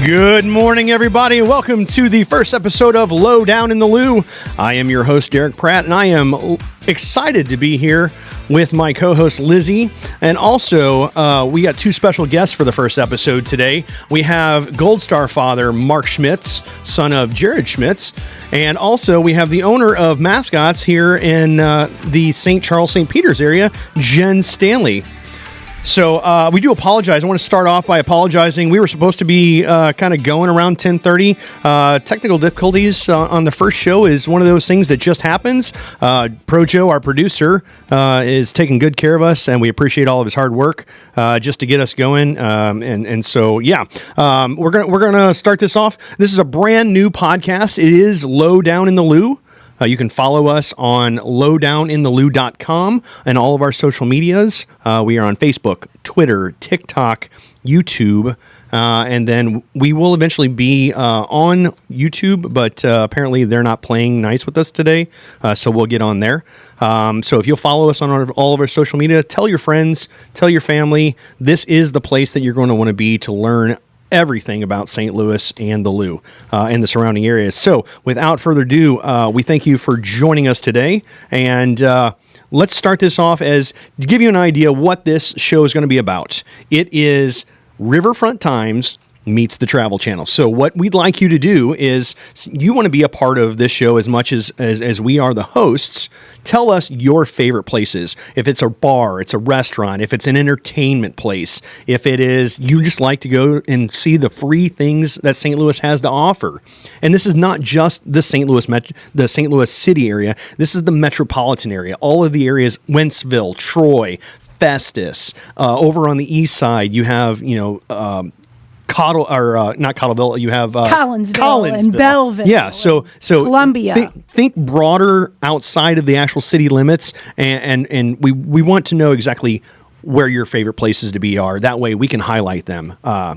Good morning, everybody. Welcome to the first episode of Low Down in the Lou. I am your host, Derek Pratt, and I am excited to be here with my co-host, Lizzie. And also, we got two special guests for the first episode today. We have Gold Star father, Mark Schmitz, son of Jared Schmitz. And also, we have the owner of Mascots here in the St. Charles, St. Peter's area, Jen Stanley. So we do apologize. I want to start off by apologizing. We were supposed to be kind of going around 10:30. Technical difficulties on the first show is one of those things that just happens. Projo, our producer, is taking good care of us, and we appreciate all of his hard work just to get us going. And so, yeah, we're gonna start this off. This is a brand new podcast. It is Low Down in the Lou. You can follow us on lowdowninthelou.com and all of our social medias. We are on Facebook, Twitter, TikTok, YouTube, and then we will eventually be on YouTube, but apparently they're not playing nice with us today, so we'll get on there. So if you'll follow us on all of our social media, tell your friends, tell your family, this is the place that you're going to want to be to learn everything about St. Louis and the Lou and the surrounding areas. So without further ado, we thank you for joining us today. And let's start this off as to give you an idea what this show is going to be about. It is Riverfront Times meets the Travel Channel. So what we'd like you to do is, you want to be a part of this show as much as we are the hosts. Tell us your favorite places. If it's a bar, it's a restaurant, if it's an entertainment place, if it is you just like to go and see the free things that St. Louis has to offer. And this is not just the St. Louis city area. This is the metropolitan area. All of the areas, Wentzville, Troy, Festus. Over on the east side, you have, not Cottleville. You have Collinsville and Belleville. Yeah, so Columbia. Think broader outside of the actual city limits, and we want to know exactly where your favorite places to be are. That way we can highlight them.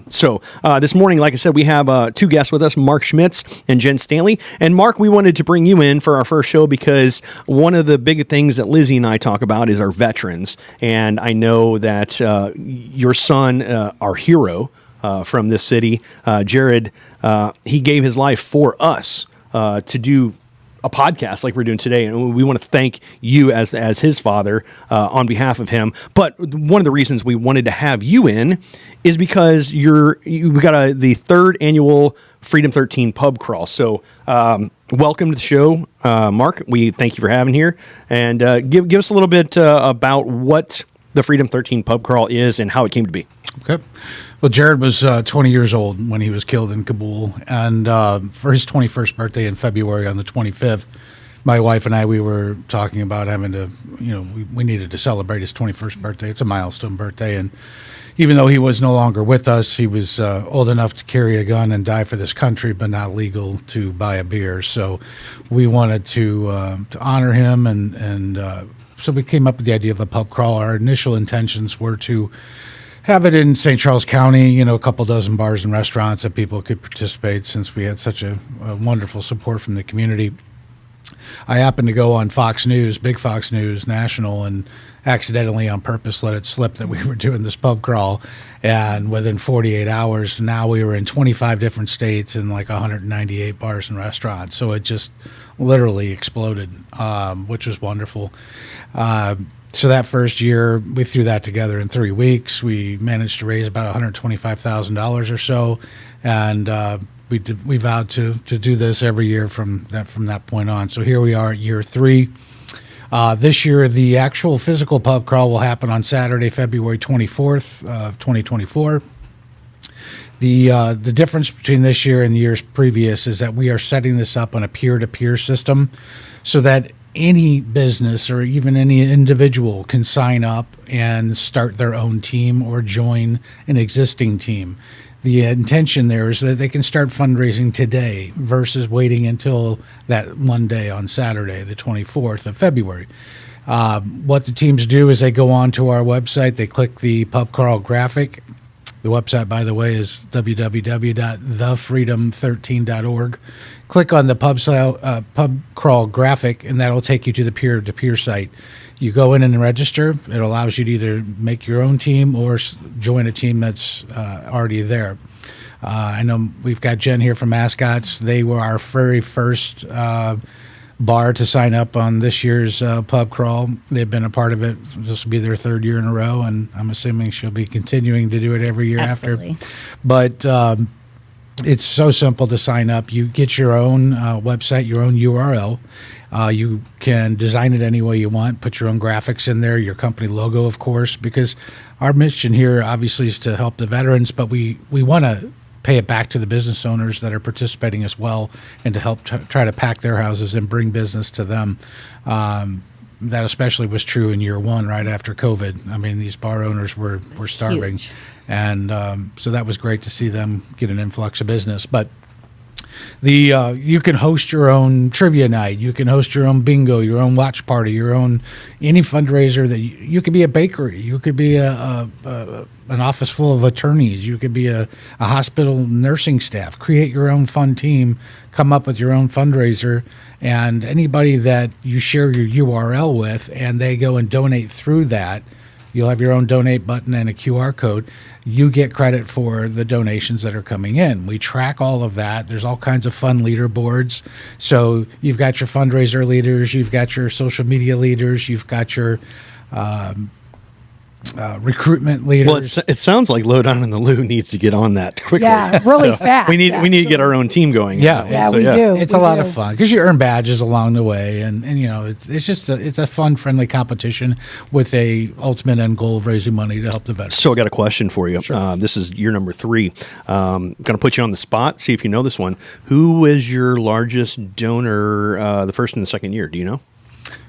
So this morning, like I said, we have two guests with us, Mark Schmitz and Jen Stanley. And Mark, we wanted to bring you in for our first show because one of the big things that Lizzie and I talk about is our veterans. And I know that your son, our hero, from this city, Jared, he gave his life for us to do a podcast like we're doing today, and we want to thank you as his father on behalf of him. But one of the reasons we wanted to have you in is because we got the third annual Freedom 13 pub crawl. So welcome to the show, Mark. We thank you for having here, and give us a little bit about what the Freedom 13 pub crawl is and how it came to be. Okay. Well, Jared was 20 years old when he was killed in Kabul, and for his 21st birthday in February on the 25th, my wife and I, we were talking about having to, we needed to celebrate his 21st birthday. It's a milestone birthday, and even though he was no longer with us, he was old enough to carry a gun and die for this country, but not legal to buy a beer. So we wanted to honor him, and so we came up with the idea of a pub crawl. Our initial intentions were to have it in St. Charles County, a couple dozen bars and restaurants that people could participate, since we had such a wonderful support from the community. I happened to go on Fox News, big Fox News National, and accidentally on purpose let it slip that we were doing this pub crawl. And within 48 hours, now we were in 25 different states and like 198 bars and restaurants. So it just literally exploded, which was wonderful. So that first year, we threw that together in 3 weeks. We managed to raise about $125,000 or so, and we vowed to do this every year from that point on. So here we are at year 3. This year, the actual physical pub crawl will happen on Saturday, February 24th of 2024. The difference between this year and the years previous is that we are setting this up on a peer-to-peer system, so that any business or even any individual can sign up and start their own team or join an existing team. The intention there is that they can start fundraising today versus waiting until that one day on Saturday, the 24th of February. What the teams do is they go on to our website, they click the pub crawl graphic. The website, by the way, is www.thefreedom13.org. Click on the pub crawl graphic, and that'll take you to the peer-to-peer site. You go in and register. It allows you to either make your own team or join a team that's already there. I know we've got Jen here from Mascots. They were our very first bar to sign up on this year's pub crawl. They've been a part of it. This will be their third year in a row, and I'm assuming she'll be continuing to do it every year Absolutely. after. But it's so simple to sign up. You get your own website, your own URL. You can design it any way you want, put your own graphics in there, your company logo, of course, because our mission here obviously is to help the veterans, but we want to pay it back to the business owners that are participating as well, and to help try to pack their houses and bring business to them. That especially was true in year one, right after COVID. I mean, these bar owners were starving. Huge. And so that was great to see them get an influx of business. But you can host your own trivia night. You can host your own bingo, your own watch party, your own any fundraiser that you could be a bakery. You could be an office full of attorneys. You could be a hospital nursing staff. Create your own fun team. Come up with your own fundraiser. And anybody that you share your URL with and they go and donate through that, you'll have your own donate button and a QR code. You get credit for the donations that are coming in. We track all of that. There's all kinds of fun leaderboards. So you've got your fundraiser leaders, you've got your social media leaders, you've got your recruitment leaders. Well, it sounds like Lowdown in the Lou needs to get on that quickly. Yeah, really fast. We need to get our own team going. Yeah, we do. It's a lot of fun because you earn badges along the way, and it's just a fun, friendly competition with a ultimate end goal of raising money to help the veterans. So I got a question for you. Sure. This is year number 3. Going to put you on the spot. See if you know this one. Who was your largest donor the first and the second year? Do you know?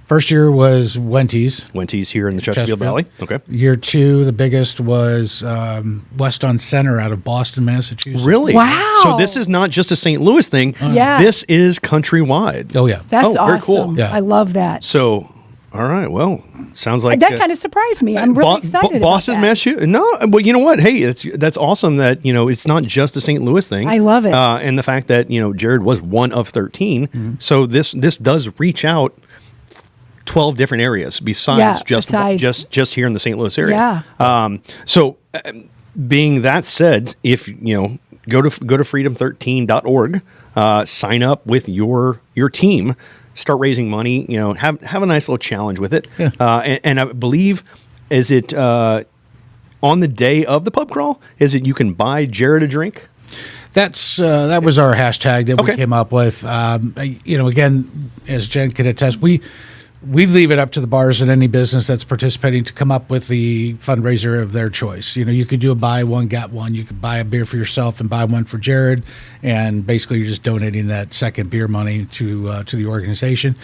First year was Wenty's. Wenty's here in the Chesterfield Valley. Okay. Year 2, the biggest was West on Center out of Boston, Massachusetts. Really? Wow. So this is not just a St. Louis thing. Yeah. This is countrywide. Oh, yeah. That's very awesome. cool. Yeah. I love that. So, all right. Well, sounds like That kind of surprised me. I'm really excited Boston, about that. Massachusetts. No, well, you know what? Hey, that's awesome that, it's not just a St. Louis thing. I love it. And the fact that, Jared was one of 13. Mm-hmm. So this does reach out 12 different areas besides just here in the St. Louis area. Yeah. So being that said, if go to freedom13.org, sign up with your team, start raising money, have a nice little challenge with it. Yeah. And I believe, is it on the day of the pub crawl, is it you can buy Jared a drink? That was our hashtag that Okay. we came up with. Again, as Jen can attest, we leave it up to the bars and any business that's participating to come up with the fundraiser of their choice. You could do a buy one, get one. You could buy a beer for yourself and buy one for Jared, and basically you're just donating that second beer money to the organization.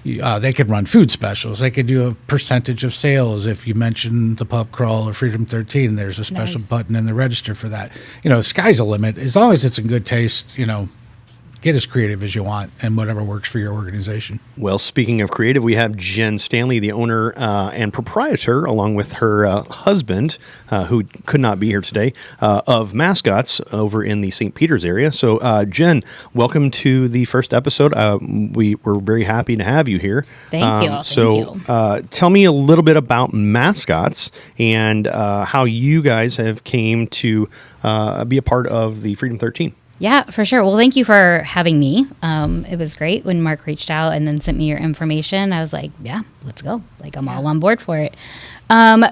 They could run food specials. They could do a percentage of sales. If you mention the pub crawl or Freedom 13, there's a special button in the register for that. Sky's the limit. As long as it's in good taste, get as creative as you want and whatever works for your organization. Well, speaking of creative, we have Jen Stanley, the owner and proprietor, along with her husband, who could not be here today, of Mascots over in the St. Peters area. So, Jen, welcome to the first episode. We're very happy to have you here. Thank you. So, tell me a little bit about Mascots and how you guys have came to be a part of the Freedom 13. Yeah, for sure. Well, thank you for having me. It was great when Mark reached out and then sent me your information. I was like, yeah, let's go. I'm all on board for it.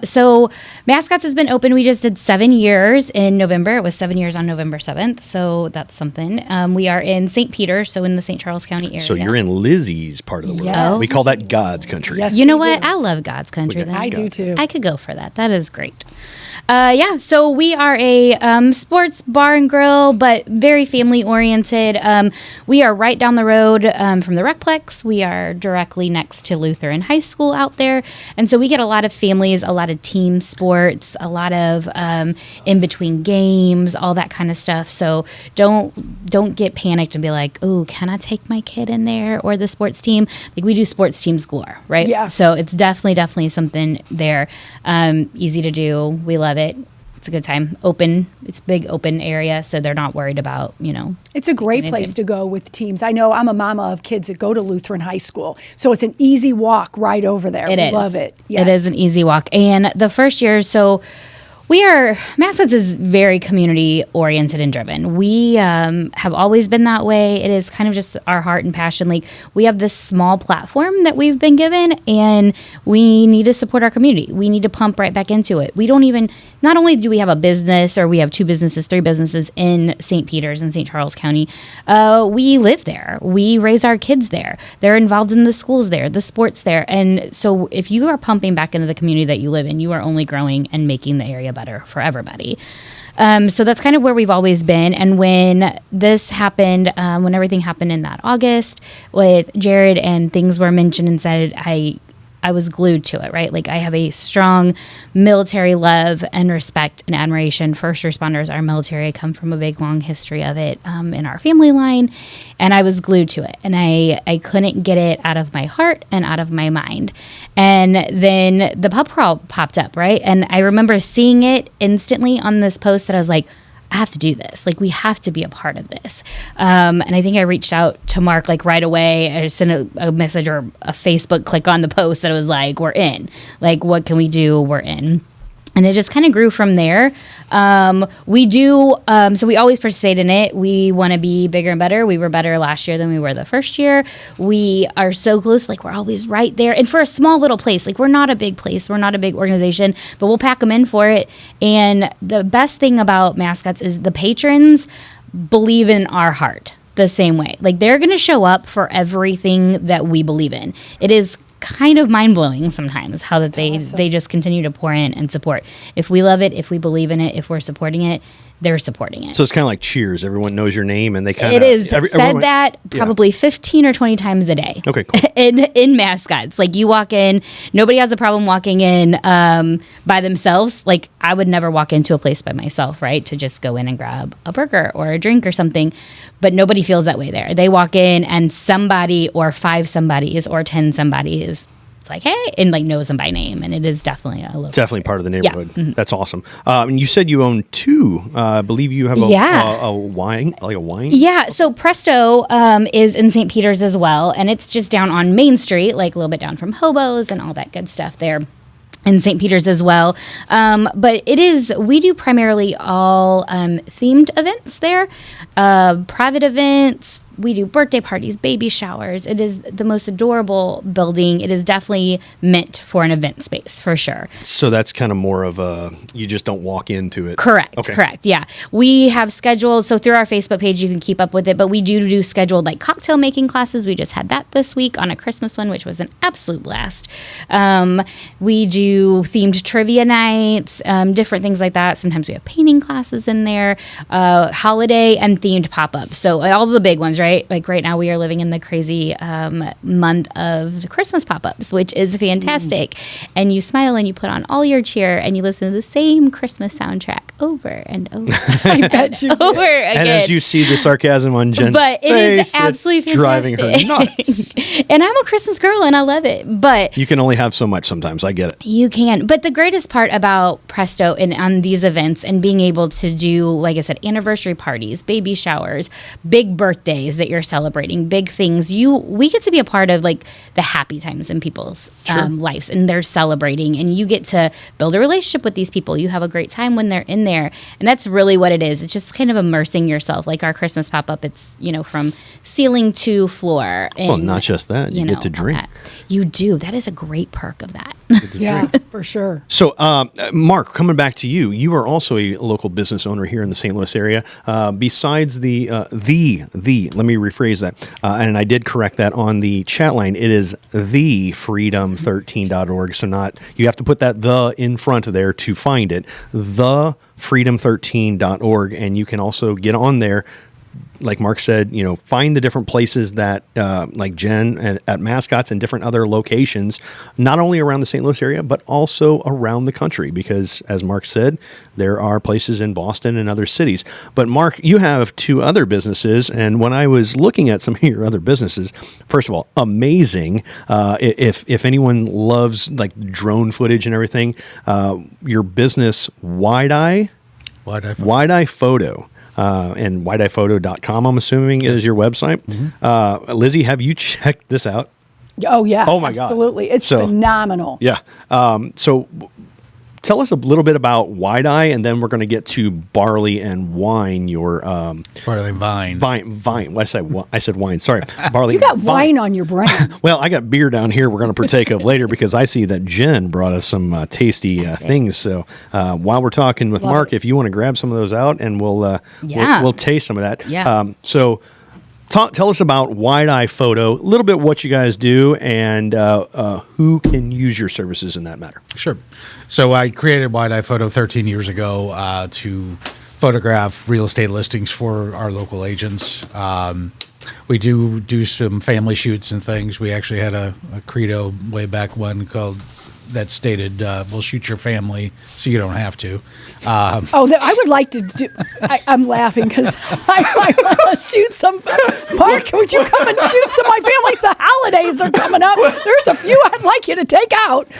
So Mascots has been open. We just did 7 years in November. It was 7 years on November 7th. So that's something. We are in St. Peter, so in the St. Charles County area. So you're in Lizzie's part of the world. Yes. We call that God's country. Yes. You know we what? do. I love God's country. Then I do too. I could go for that. That is great. So we are a sports bar and grill, but very family oriented. We are right down the road from the Recplex. We are directly next to Lutheran High School out there. And so we get a lot of families, a lot of team sports, a lot of in-between games, all that kind of stuff. So don't get panicked and be like, oh, can I take my kid in there or the sports team? We do sports teams galore, right? Yeah. So it's definitely something there. Easy to do. We love it. It's a good time. Open. It's a big open area, so they're not worried about, It's a great place to go with teams. I know I'm a mama of kids that go to Lutheran High School, so it's an easy walk right over there. It is. Love it. It is an easy walk. And the first year, so Mascots is very community oriented and driven. We have always been that way. It is kind of just our heart and passion. Like, we have this small platform that we've been given, and we need to support our community. We need to pump right back into it. Not only do we have a business, or we have 3 businesses in St. Peters and St. Charles County, we live there. We raise our kids there. They're involved in the schools there, the sports there. And so if you are pumping back into the community that you live in, you are only growing and making the area better for everybody. So that's kind of where we've always been. And when this happened, when everything happened in that August with Jared and things were mentioned and said, I was glued to it, right? Like, I have a strong military love and respect and admiration. First responders, our military, I come from a big, long history of it in our family line, and I was glued to it. And I couldn't get it out of my heart and out of my mind. And then the pub crawl popped up, right? And I remember seeing it instantly on this post that I was like, I have to do this. Like, we have to be a part of this. And I think I reached out to Mark like right away. I sent a message or a Facebook click on the post that was like, we're in. Like, what can we do? We're in. And it just kind of grew from there. So we always participate in it. We want to be bigger and better. We were better last year than we were the first year. We are so close. Like, we're always right there. And for a small little place, like, we're not a big place. We're not a big organization, but we'll pack them in for it. And the best thing about Mascots is the patrons believe in our heart the same way. Like, they're going to show up for everything that we believe in. It is kind of mind-blowing sometimes how that they just continue to pour in and support. If we love it, if we believe in it, if we're supporting it, they're supporting it. So it's kind of like Cheers. Everyone knows your name, and they kind of... It is. Said that probably 15 or 20 times a day. Okay, cool. in Mascots. Like, you walk in, nobody has a problem walking in by themselves. Like, I would never walk into a place by myself, right, to just go in and grab a burger or a drink or something. But nobody feels that way there. They walk in, and somebody or 5 somebodies or 10 somebodies, it's like, hey, and like knows them by name. And it is definitely a local definitely place. part of the neighborhood. Yeah. Mm-hmm. That's awesome. And you said you own 2. I believe you have a wine, like a wine. Yeah. So Presto is in St. Peters as well. And it's just down on Main Street, like a little bit down from Hobos and all that good stuff there. In St. Peters as well. But we do primarily all themed events there, private events. We do birthday parties, baby showers. It is the most adorable building. It is definitely meant for an event space, for sure. So that's kind of more of you just don't walk into it. Correct. Okay. Correct. Yeah. We have scheduled, so through our Facebook page, you can keep up with it, but we do scheduled like cocktail making classes. We just had that this week on a Christmas one, which was an absolute blast. We do themed trivia nights, different things like that. Sometimes we have painting classes in there, holiday and themed pop-ups. So all the big ones, right? Like right now we are living in the crazy month of Christmas pop-ups, which is fantastic. And you smile and you put on all your cheer and you listen to the same Christmas soundtrack over and over. I bet you over again. And as you see the sarcasm on Jen's but it face, is absolutely it's driving her fantastic. nuts. And I'm a Christmas girl and I love it. But You can only have so much sometimes. I get it. you can. But the greatest part about Presto and on these events and being able to do, like I said, anniversary parties, baby showers, big birthdays that you're celebrating, big things, we get to be a part of like the happy times in people's lives, and they're celebrating, and you get to build a relationship with these people. You have a great time when they're in there, and that's really what it is. It's just kind of immersing yourself. Like our Christmas pop-up, it's from ceiling to floor. And, Well, not just that. You get to drink. You do. That is a great perk of that. Yeah, for sure. So, Mark, coming back to you, you are also a local business owner here in the St. Louis area. Besides let me rephrase that, and I did correct that on the chat line. It is thefreedom13.org. So you have to put that the in front of there to find it. Thefreedom13.org, and you can also get on there. Like Mark said, find the different places that, like Jen at Mascots and different other locations, not only around the St. Louis area, but also around the country. Because as Mark said, there are places in Boston and other cities. But Mark, you have 2 other businesses. And when I was looking at some of your other businesses, first of all, amazing. If anyone loves like drone footage and everything, your business, Wide Eye Photo. And wideeyephoto.com, I'm assuming, is your website. Mm-hmm. Lizzie, have you checked this out? Oh, yeah. Oh, my God. Absolutely. It's phenomenal. Yeah. So tell us a little bit about Wide Eye, and then we're going to get to barley and wine. Your Barley and vine. Vine. What I said wine. Sorry, barley. You got and vine. wine on your brain. Well, I got beer down here. We're going to partake of later because I see that Jen brought us some tasty things. So while we're talking with Mark, if you want to grab some of those out, and we'll taste some of that. Yeah. So. Tell us about Wide Eye Photo, a little bit what you guys do, and who can use your services in that matter. Sure. So I created Wide Eye Photo 13 years ago to photograph real estate listings for our local agents. We do some family shoots and things. We actually had a credo way back when that stated, we'll shoot your family so you don't have to. I would like to do. I'm laughing because I want to shoot some. Mark, would you come and shoot some of my families? The holidays are coming up. There's a few I'd like you to take out.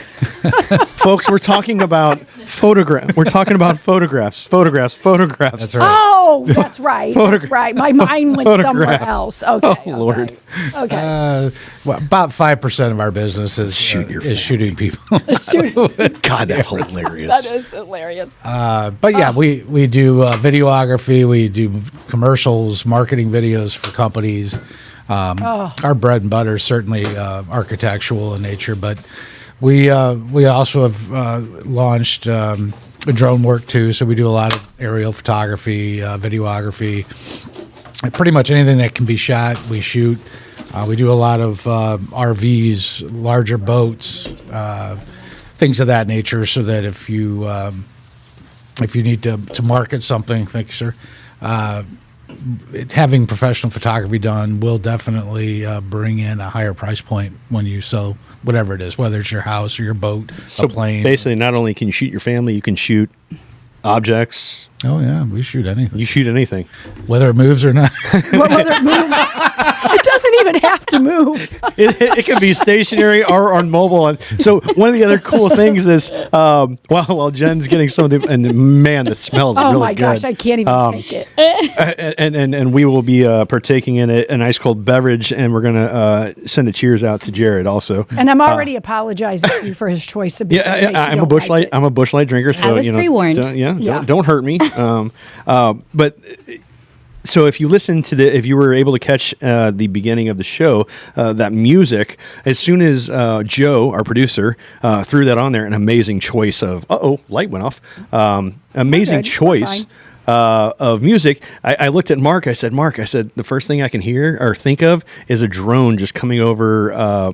Folks, we're talking about photograph. We're talking about photographs. That's right. Oh, that's right. That's right. My mind went somewhere else. Okay. Oh, Lord. Okay. Well, about 5% of our business is shooting people. God, that's hilarious. That is hilarious. But yeah, we do videography, we do commercials, marketing videos for companies. Our bread and butter is certainly architectural in nature, but we also have launched drone work too. So we do a lot of aerial photography, videography, pretty much anything that can be shot, we shoot. We do a lot of RVs, larger boats, things of that nature, so that if you need to market something, thank you, sir, having professional photography done will definitely bring in a higher price point when you sell whatever it is, whether it's your house or your boat, a plane. Basically, not only can you shoot your family, you can shoot objects. Oh, yeah, we shoot anything. You shoot anything. Whether it moves or not. Whether it moves. It doesn't even have to move. It can be stationary or on mobile. And so one of the other cool things is while Jen's getting some of the, and man, the smells really good. Oh my gosh, I can't even take it. And we will be partaking in an ice cold beverage, and we're going to send a cheers out to Jared also. And I'm already apologizing to you for his choice of beer. I'm a Busch Light. I'm a Busch Light drinker, so I was pre-warned. Don't hurt me. But so if you listen to if you were able to catch the beginning of the show, that music, as soon as Joe, our producer, threw that on there, an amazing choice of, light went off. Amazing choice of music. I looked at Mark. I said, the first thing I can hear or think of is a drone just coming over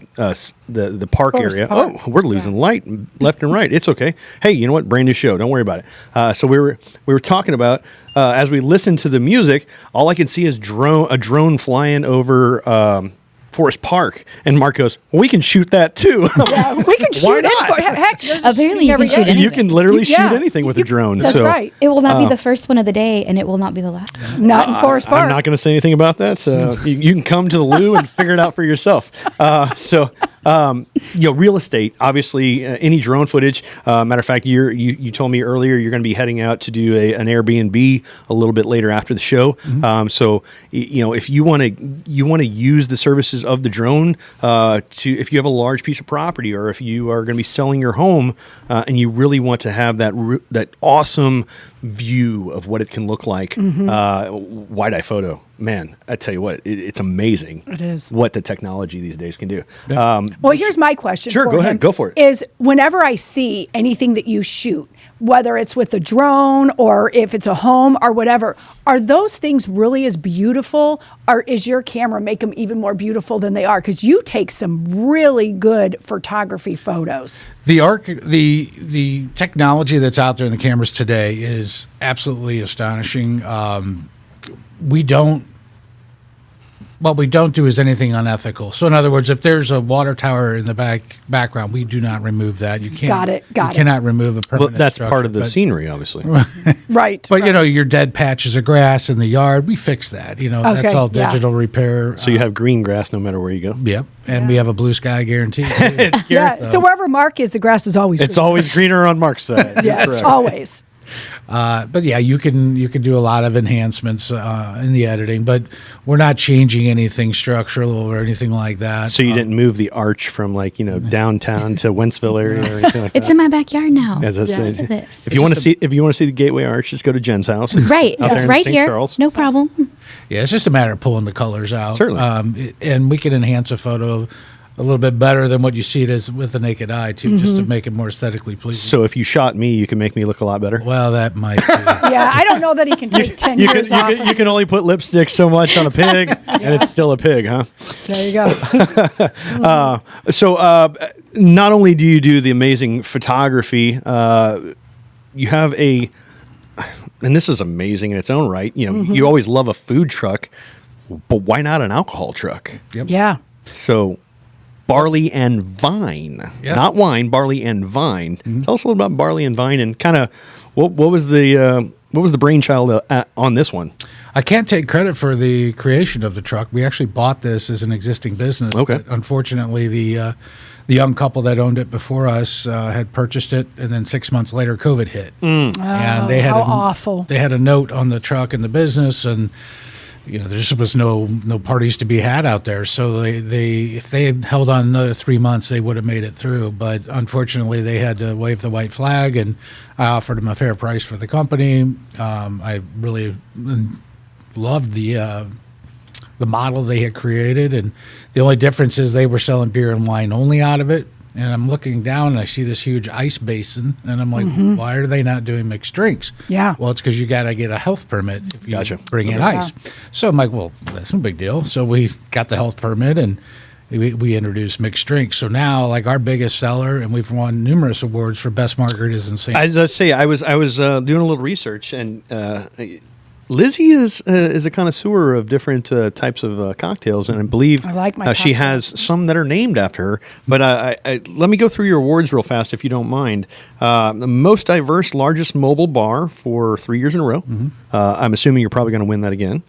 the park area. Park. Oh, we're losing light left and right. It's okay. Hey, you know what? Brand new show. Don't worry about it. So we were talking about as we listened to the music, all I could see is a drone flying over Forest Park, and Mark goes, well, we can shoot that too. Yeah, we can shoot it. Heck, apparently you can shoot anything. You can literally shoot anything with a drone. That's right. It will not be the first one of the day, and it will not be the last one. Not in Forest Park. I'm not going to say anything about that. So you can come to the Lou and figure it out for yourself. Real estate, obviously, any drone footage. Matter of fact, you told me earlier you're going to be heading out to do an Airbnb a little bit later after the show. Mm-hmm. If you want to use the services of the drone if you have a large piece of property, or if you are going to be selling your home and you really want to have that awesome view of what it can look like, Wide Eye Photo, man, I tell you what, it's amazing. It is what the technology these days can do. Well, here's my question. Sure, go ahead, go for it. Is whenever I see anything that you shoot, whether it's with a drone or if it's a home or whatever, are those things really as beautiful, or is your camera make them even more beautiful than they are? Because you take some really good photography photos. The technology that's out there in the cameras today is absolutely astonishing. What we don't do is anything unethical. So in other words, if there's a water tower in the background, we do not remove that. You can't. Got it. Cannot remove a permanent that's structure, part of the scenery, obviously. Right. But your dead patches of grass in the yard, we fix that. That's all digital repair. So you have green grass no matter where you go. Yep. And we have a blue sky guarantee. So wherever Mark is, the grass is always green. It's always greener on Mark's side. Yes, always. But yeah, you can do a lot of enhancements in the editing, but we're not changing anything structural or anything like that. So you didn't move the arch from downtown to Wentzville area or anything like It's that? in my backyard now. As I said, Look at this. if you want to see the Gateway Arch, just go to Jen's house. It's Right, out there it's in right St. here. Charles. No problem. Yeah, it's just a matter of pulling the colors out. Certainly. And we can enhance a photo a little bit better than what you see it as with the naked eye, too, just to make it more aesthetically pleasing. So if you shot me, you can make me look a lot better. Well, that might be. Yeah, I don't know that he can take 10 You years off. you can only put lipstick so much on a pig, and it's still a pig, huh? There you go. So not only do you do the amazing photography, you have and this is amazing in its own right. You always love a food truck, but why not an alcohol truck? Yep. Yeah. So Barley and Vine, Yeah. not wine, barley and vine. Tell us a little about Barley and Vine, and kind of what was the brainchild on this one? I can't take credit for the creation of the truck. We actually bought this as an existing business. Okay. But unfortunately, the young couple that owned it before us had purchased it, and then 6 months later, COVID hit. And they had how awful. They had a note on the truck in the business, and there just was no parties to be had out there. So they if they had held on another 3 months, they would have made it through. But unfortunately, they had to wave the white flag, and I offered them a fair price for the company. I really loved the model they had created, and the only difference is they were selling beer and wine only out of it. And I'm looking down and I see this huge ice basin, and I'm like, why are they not doing mixed drinks? Yeah. Well, it's because you got to get a health permit if you Gotcha. bring in ice. So I'm like, well, that's no big deal. So we got the health permit, and we introduced mixed drinks. So now, like, our biggest seller, and we've won numerous awards for best margaritas in St. As I say, I was doing a little research, and Lizzie is a connoisseur of different types of cocktails, and I believe I like my she cocktails. has some that are named after her. But let me go through your awards real fast, if you don't mind. The most diverse, largest mobile bar for 3 years in a row. I'm assuming you're probably going to win that again.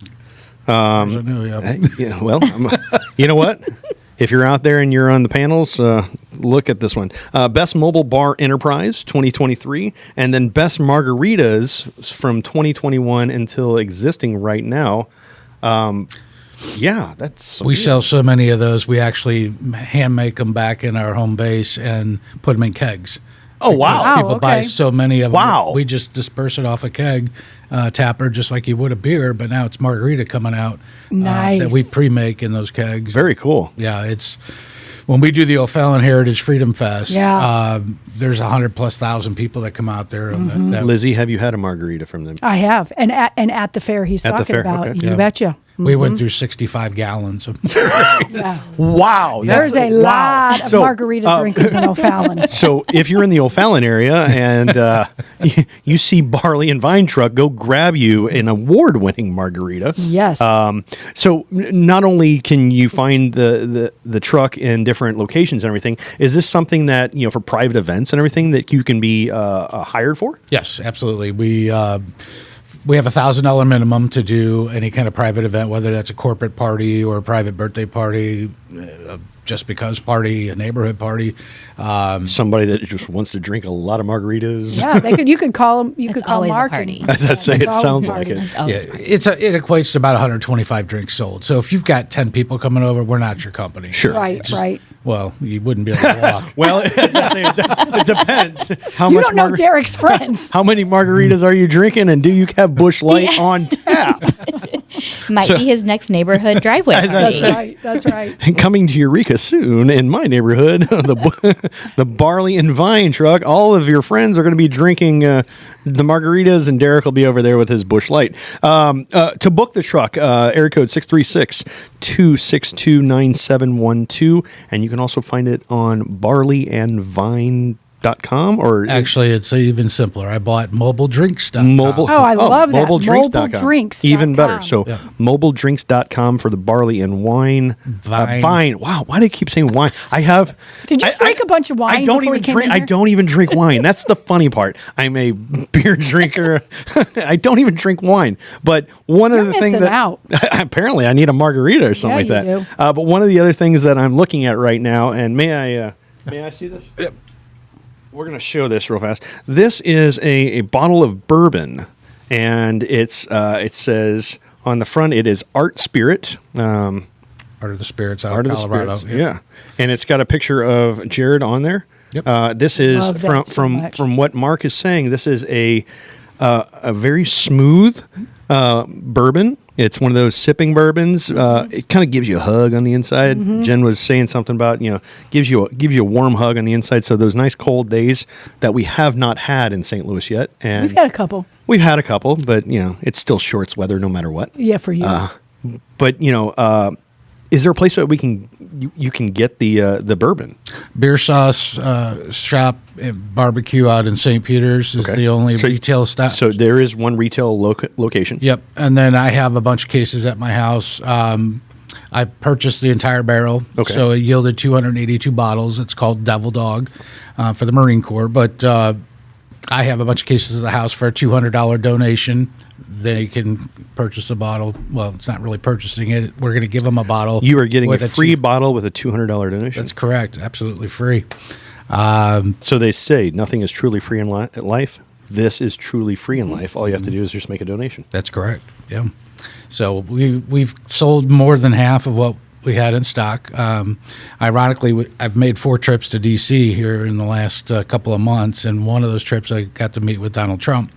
Yeah, well, you know what? If you're out there and you're on the panels, look at this one. Best Mobile Bar Enterprise 2023, and then Best Margaritas from 2021 until existing right now. Yeah, that's... We sell so many of those, we actually hand make them back in our home base and put them in kegs. Oh, wow. Wow. People buy okay. so many of them. Wow. We just disperse it off a keg tapper just like you would a beer, but now it's margarita coming out Nice. that we pre-make in those kegs. Very cool. Yeah, it's when we do the O'Fallon Heritage Freedom Fest. Yeah. There's 100,000+ people that come out there. And that Lizzie, have you had a margarita from them? I have. And at the fair he's At the talking fair, about. okay. You Yeah. betcha. we went through 65 gallons of. Yeah. Wow. There's a lot of margarita drinkers in O'Fallon. So if you're in the O'Fallon area and you see Barley and Vine truck, go grab you an award-winning margarita. Yes. So not only can you find the truck in different locations and everything, is this something that, for private events and everything that you can be hired for? Yes, absolutely. We have $1,000 minimum to do any kind of private event, whether that's a corporate party or a private birthday party, just because party, a neighborhood party. Somebody that just wants to drink a lot of margaritas. Yeah, you could call him. You It's could call always a Mark. party. and- As I say, It's it always sounds a like party. it. It's always Yeah, fun. it equates to about 125 drinks sold. So if you've got 10 people coming over, we're not your company. Sure. Right, right. Well, you wouldn't be able to walk. Well, it depends. How You much don't know Derek's friends. How many margaritas are you drinking, and do you have Busch Light on tap? Might be his next neighborhood driveway As I party. said. Right, that's right. And coming to Eureka soon in my neighborhood, the Barley and Vine truck. All of your friends are going to be drinking the margaritas, and Derek will be over there with his Busch Light. To book the truck, area code 636-262-9712, and you can also find it on barleyandvine.com or Actually, it's even simpler. I bought mobiledrinks.com. mobile. Oh, I love that. Mobiledrinks.com. Mobiledrinks.com. Even better. So Yeah. mobiledrinks.com for the barley and wine. Vine. Vine. Wow. Why do I keep saying wine? Did you drink a bunch of wine I don't before even you came drink. in I here? don't even drink wine. That's the funny part. I'm a beer drinker. I don't even drink wine. But one You're of the things missing that out. apparently I need a margarita or something Yeah, like you that. But one of the other things that I'm looking at right now, and may I see this? we're going to show this real fast. This is a bottle of bourbon, and it says on the front it is Art Spirit. Art of the Spirits out Art of of the Colorado. Spirits, yeah. And it's got a picture of Jared on there. Yep. This is Love that so much. from what Mark is saying. This is a very smooth bourbon. It's one of those sipping bourbons. It kind of gives you a hug on the inside. Jen was saying something about gives you a warm hug on the inside. So those nice cold days that we have not had in St. Louis yet, and We've had a couple. we've had a couple, but it's still shorts weather no matter what. Yeah, for you. But is there a place that you can get the bourbon? Beer Sauce Shop and Barbecue out in St. Peter's is the only retail stop. So there is one retail location. Yep. And then I have a bunch of cases at my house. I purchased the entire barrel. Okay. So it yielded 282 bottles. It's called Devil Dog for the Marine Corps. But I have a bunch of cases at the house for a $200 donation. They can purchase a bottle. Well, it's not really purchasing it. We're going to give them a bottle. You are getting with a free bottle with a $200 donation. That's correct. Absolutely free. So they say nothing is truly free in life. This is truly free in life. All you have to do is just make a donation. That's correct. Yeah. So we've sold more than half of what we had in stock. Ironically, I've made 4 trips to D.C. here in the last couple of months, and one of those trips I got to meet with Donald Trump.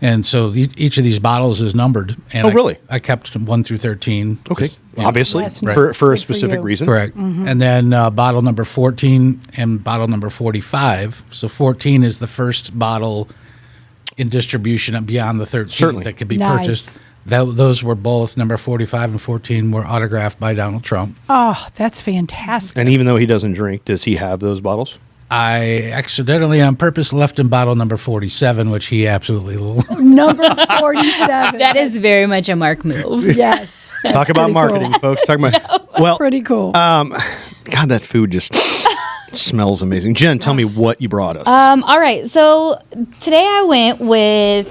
And so each of these bottles is numbered. And really? I kept 1 through 13. Okay, Just, obviously Yes, for a good for specific you. reason. Correct. And then bottle number 14 and bottle number 45. So 14 is the first bottle in distribution beyond the 13 Certainly. that could be Nice. purchased. Those were both, number 45 and 14 were autographed by Donald Trump. Oh, that's fantastic. And even though he doesn't drink, does he have those bottles? I accidentally, on purpose, left him bottle number 47, which he absolutely Number 47. That is very much a Mark move. Yes. that's Talk about pretty marketing, cool. folks. Talk about well, Pretty cool. God, that food just smells amazing. Jen, tell me what you brought us. All right. So today I went with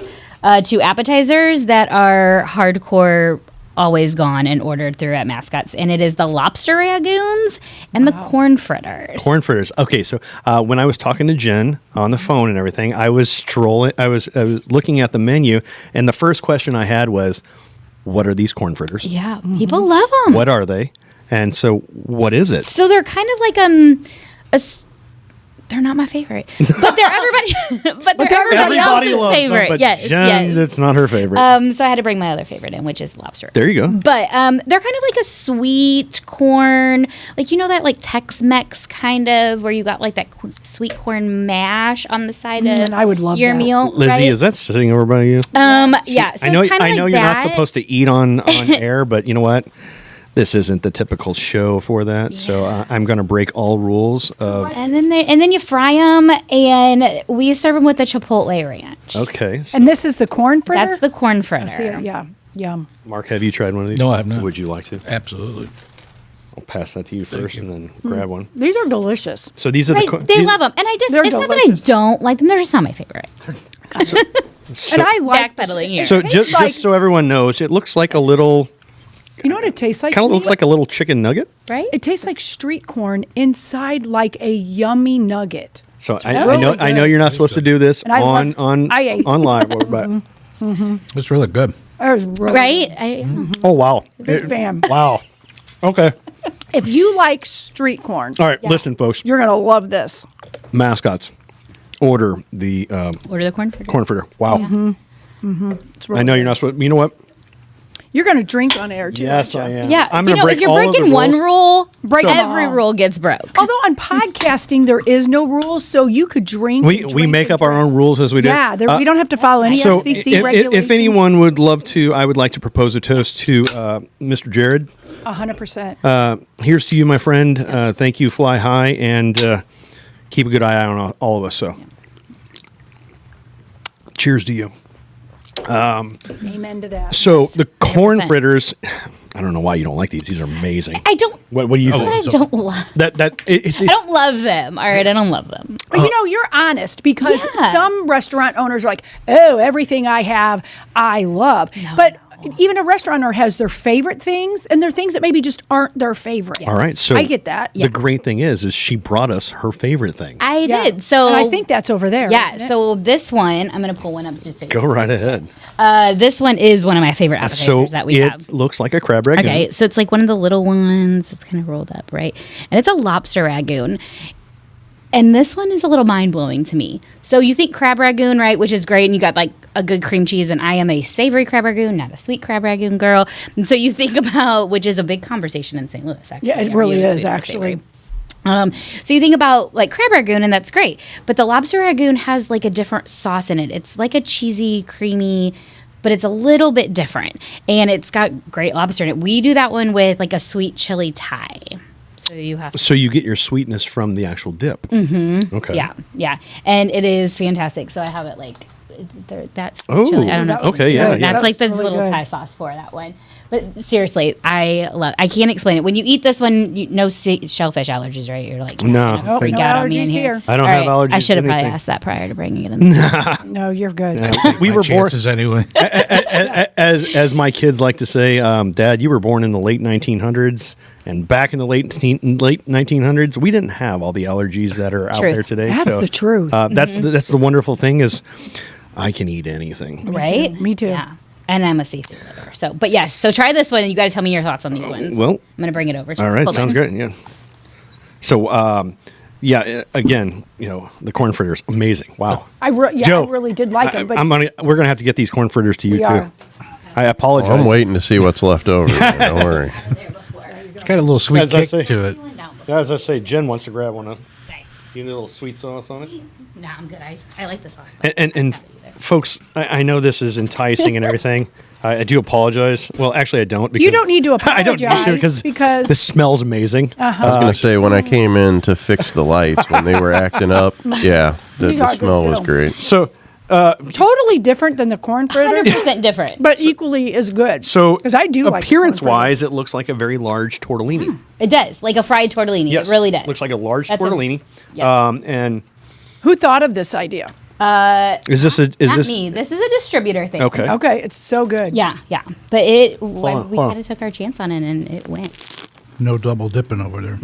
2 appetizers that are hardcore, always gone and ordered through at Mascots. And it is the lobster ragoons and the corn fritters. Corn fritters. Okay, so when I was talking to Jen on the phone and everything, I was strolling. I was looking at the menu, and the first question I had was, "What are these corn fritters? Yeah. People love them. What are they? And so, what is it?" So they're kind of like they're not my favorite, but they're everybody. but they're everybody else's loves favorite. them, but Yes, Jen, yes. that's not her favorite. So I had to bring my other favorite in, which is lobster. There you go. But they're kind of like a sweet corn, like that like Tex-Mex kind of, where you got like that sweet corn mash on the side of I would love your that. meal. Lizzie, right? is that sitting over by you? Yeah. So I know. it's kind of I know like you're that. not supposed to eat on air, but you know what? This isn't the typical show for that, so I'm going to break all rules of. And then you fry them, and we serve them with the Chipotle ranch. Okay, so And this is the corn fritter? That's the corn fritter. See it? Yeah. Yum. Mark, have you tried one of these? No, I have not. Would you like to? Absolutely. I'll pass that to you first, you. and then grab one. These are delicious. So these are Right, the. they love them, and I just—it's They're not that I delicious. don't like them; they're just not my favorite. And I like Backpedaling here. So tastes like- just so everyone knows, it looks like a little. You know what it tastes like? Kind of to me? looks like a little chicken nugget. Right? It tastes like street corn inside like a yummy nugget. So I really know I know good. you're not supposed to do this And I love- on I ate. on live, but It's really good. That was really Right? good. oh wow, Big fan. wow, okay, If you like street corn, all right. Listen, folks, you're gonna love this. Mascots, order the Order the corn fritter. corn fritter. Wow, It's really I know you're good. not supposed. You know what? You're gonna drink on air too. Yes, aren't I you? am. Yeah, I'm you gonna know, break if you're all of the breaking one rules. rule, Break 'em every all. rule gets broke. Although on podcasting there is no rules, so you could drink. We and we drink make and up our drink. own rules as we do. Yeah, we don't have to follow any So FCC regulations. if anyone would love to, I would like to propose a toast to Mr. Jared. 100%. Here's to you, my friend. Thank you, fly high, and keep a good eye on all of us. So, cheers to you. Amen to that. So the corn 100%. fritters. I don't know why you don't like these. These are amazing. I don't. What do you But I think? don't love. It's I don't love them. All right, I don't love them. But you know, you're honest because Yeah. some restaurant owners are like, "Oh, everything I have, I love." But even a restaurant owner has their favorite things, and there are things that maybe just aren't their favorite. All right, so I get that. The great thing is she brought us her favorite thing. I Yeah. did. So and I think that's over there. yeah. isn't it? So this one, I'm gonna pull one up just so Go right ahead. This one is one of my favorite appetizers So that we it have. looks like a crab ragoon. Okay, so it's like one of the little ones. It's kind of rolled up, right? And it's a lobster ragoon. And this one is a little mind blowing to me. So you think crab ragoon, right? Which is great, and you got like a good cream cheese. And I am a savory crab ragoon, not a sweet crab ragoon girl. And so you think about, which is a big conversation in St. Louis. Actually, Yeah, it Are really you a is, sweet or actually. savory? So you think about like crab ragoon, and that's great. But the lobster ragoon has like a different sauce in it. It's like a cheesy, creamy, but it's a little bit different. And it's got great lobster in it. We do that one with like a sweet chili Thai. So you have to. So you get your sweetness from the actual dip. Mm-hmm. Okay. Yeah, yeah. And it is fantastic. So I have it like that's Oh, chili. I don't know. that if looks okay, you yeah, see it. yeah. That's like the That's really little good. Thai sauce for that one. But seriously, I can't explain it. When you eat this one, no shellfish allergies, right? You're like, No. gonna Nope, freak no out on me in allergies here. here. I don't All have allergies I should have to probably anything. asked that prior to bringing it in. No, you're good. We My were born, chances anyway. as my kids like to say, Dad, you were born in the late 1900s, and back in the late 1900s, we didn't have all the allergies that are out Truth. there today. That's the truth. That's the wonderful thing is, I can eat anything. Right? Me too. Yeah. And I'm a seafood lover. So, but yes, so try this one, and you got to tell me your thoughts on these ones. Well, I'm gonna bring it over. To all right, Hold sounds on. good. Yeah. So, again, the corn fritters, amazing. Wow. I Joe, really did like them, but we're gonna have to get these corn fritters to you We too. are. I apologize. I'm waiting to see what's left over. Don't worry. It's got a little sweet As I kick say. to it. As I say, Jen wants to grab one. Thanks. You need a little sweet sauce on it. No, I'm good. I like the sauce. but And I don't have it either. folks, I know this is enticing and everything. I do apologize. Well, actually, I don't. Because you don't need to I don't need to apologize because this smells amazing. I was going to say, when I came in to fix the lights, when they were acting up, yeah, These the are good smell was too. great. So, totally different than the corn fritter, 100% different. but equally as good. so because I do like appearance-wise, it looks like a very large tortellini. It does, like a fried tortellini. Yes, It really does. Looks like a large That's a- tortellini. yeah. And Who thought of this idea? is this Not me. This is a distributor thing. okay? Okay, it's so good. Yeah, yeah. But we hold kind on. of took our chance on it, and it went. No double dipping over there.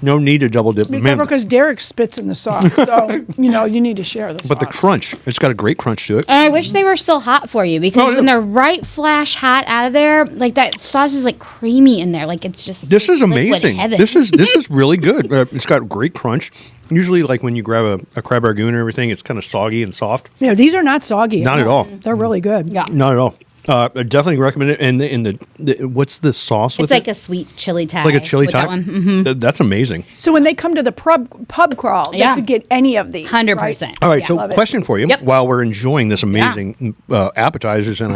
No need to double dip. Be Man, careful because Derek spits in the sauce, so you need to share the but the sauce. crunch, it's got a great crunch to it. And I wish they were still hot for you because Oh, yeah. when they're right flash hot out of there, like that sauce is like creamy in there. Like it's just This is liquid amazing. heaven. This is really good. It's got great crunch. Usually, like when you grab a crab ragoon or everything, it's kind of soggy and soft. Yeah, these are not soggy. Not at all. They're really good. yeah. Not at all. I definitely recommend it. And the what's the sauce with It's like it? a sweet chili Thai. Like a chili with type. That one. Mm-hmm. That's amazing. So when they come to the pub crawl, Yeah. they could get any of these. 100%. right? All right. Yeah. So, Love it. question for you: Yep. while we're enjoying this amazing appetizers, and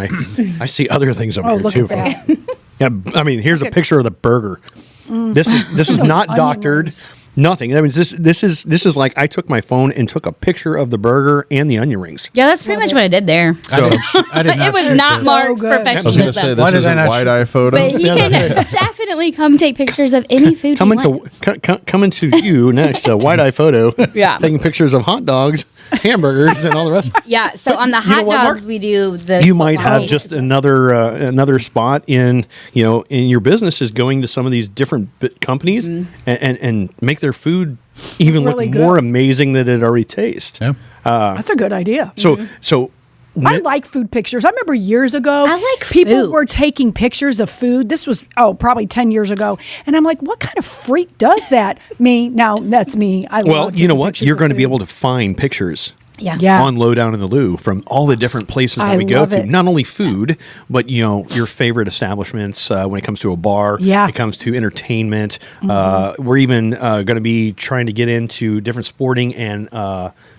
I see other things over Oh, here look too. at that. Yeah, I mean, here's a picture of the burger. This is not onion doctored. rings. Nothing. That means this is like I took my phone and took a picture of the burger and the onion rings. Yeah, that's pretty much what I did there. So I did It was shoot not this. Mark's good. I was going to professionalism. say, Why this did I isn't not wide eye photo. But he can definitely come take pictures of any food coming he wants. to coming to you next, Wide Eye Photo. Yeah. taking pictures of hot dogs, hamburgers, and all the rest. Yeah, so on the know hot what, Mark? dogs, we do the. You might have footlong- just another spot in in your business is going to some of these different companies and make their food even Really look good. more amazing than it already tastes. Yeah. That's a good idea. So I when- like food pictures. I remember years ago, I like people food. were taking pictures of food. This was probably 10 years ago, and I'm like, what kind of freak does that? Me now, that's me. I well, love you know taking what? pictures You're of going to be food. able to find pictures. Yeah. Yeah. On Lowdown in the Lou from all the different places that I we go love to. it. Not only food, but your favorite establishments when it comes to a bar. Yeah. When it comes to entertainment. We're even going to be trying to get into different sporting and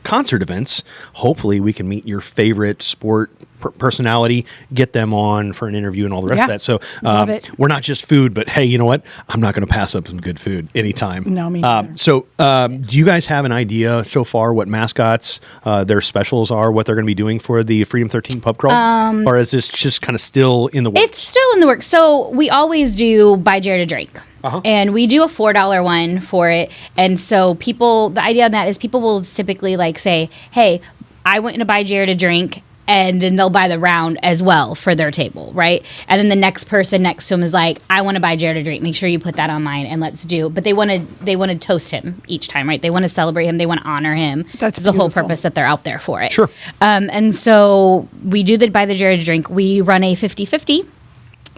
concert events. Hopefully, we can meet your favorite sport personality, get them on for an interview and all the rest of Yeah. that. So Love it. we're not just food, but hey, you know what? I'm not going to pass up some good food anytime. No, me neither. So, do you guys have an idea so far what mascots, their specials are, what they're going to be doing for the Freedom 13 pub crawl? Or is this just kind of still in the works? It's still in the works. So we always do buy Jared a drink. And we do a $4 one for it. And so the idea on that is people will typically like say, hey, I went to buy Jared a drink. and then they'll buy the round as well for their table, right? And then the next person next to him is like, I want to buy Jared a drink. Make sure you put that on mine and let's do. But they want to toast him each time, right? They want to celebrate him. They want to honor him. That's the whole beautiful. purpose that they're out there for it. Sure. And so we do the buy the Jared a drink. We run a 50-50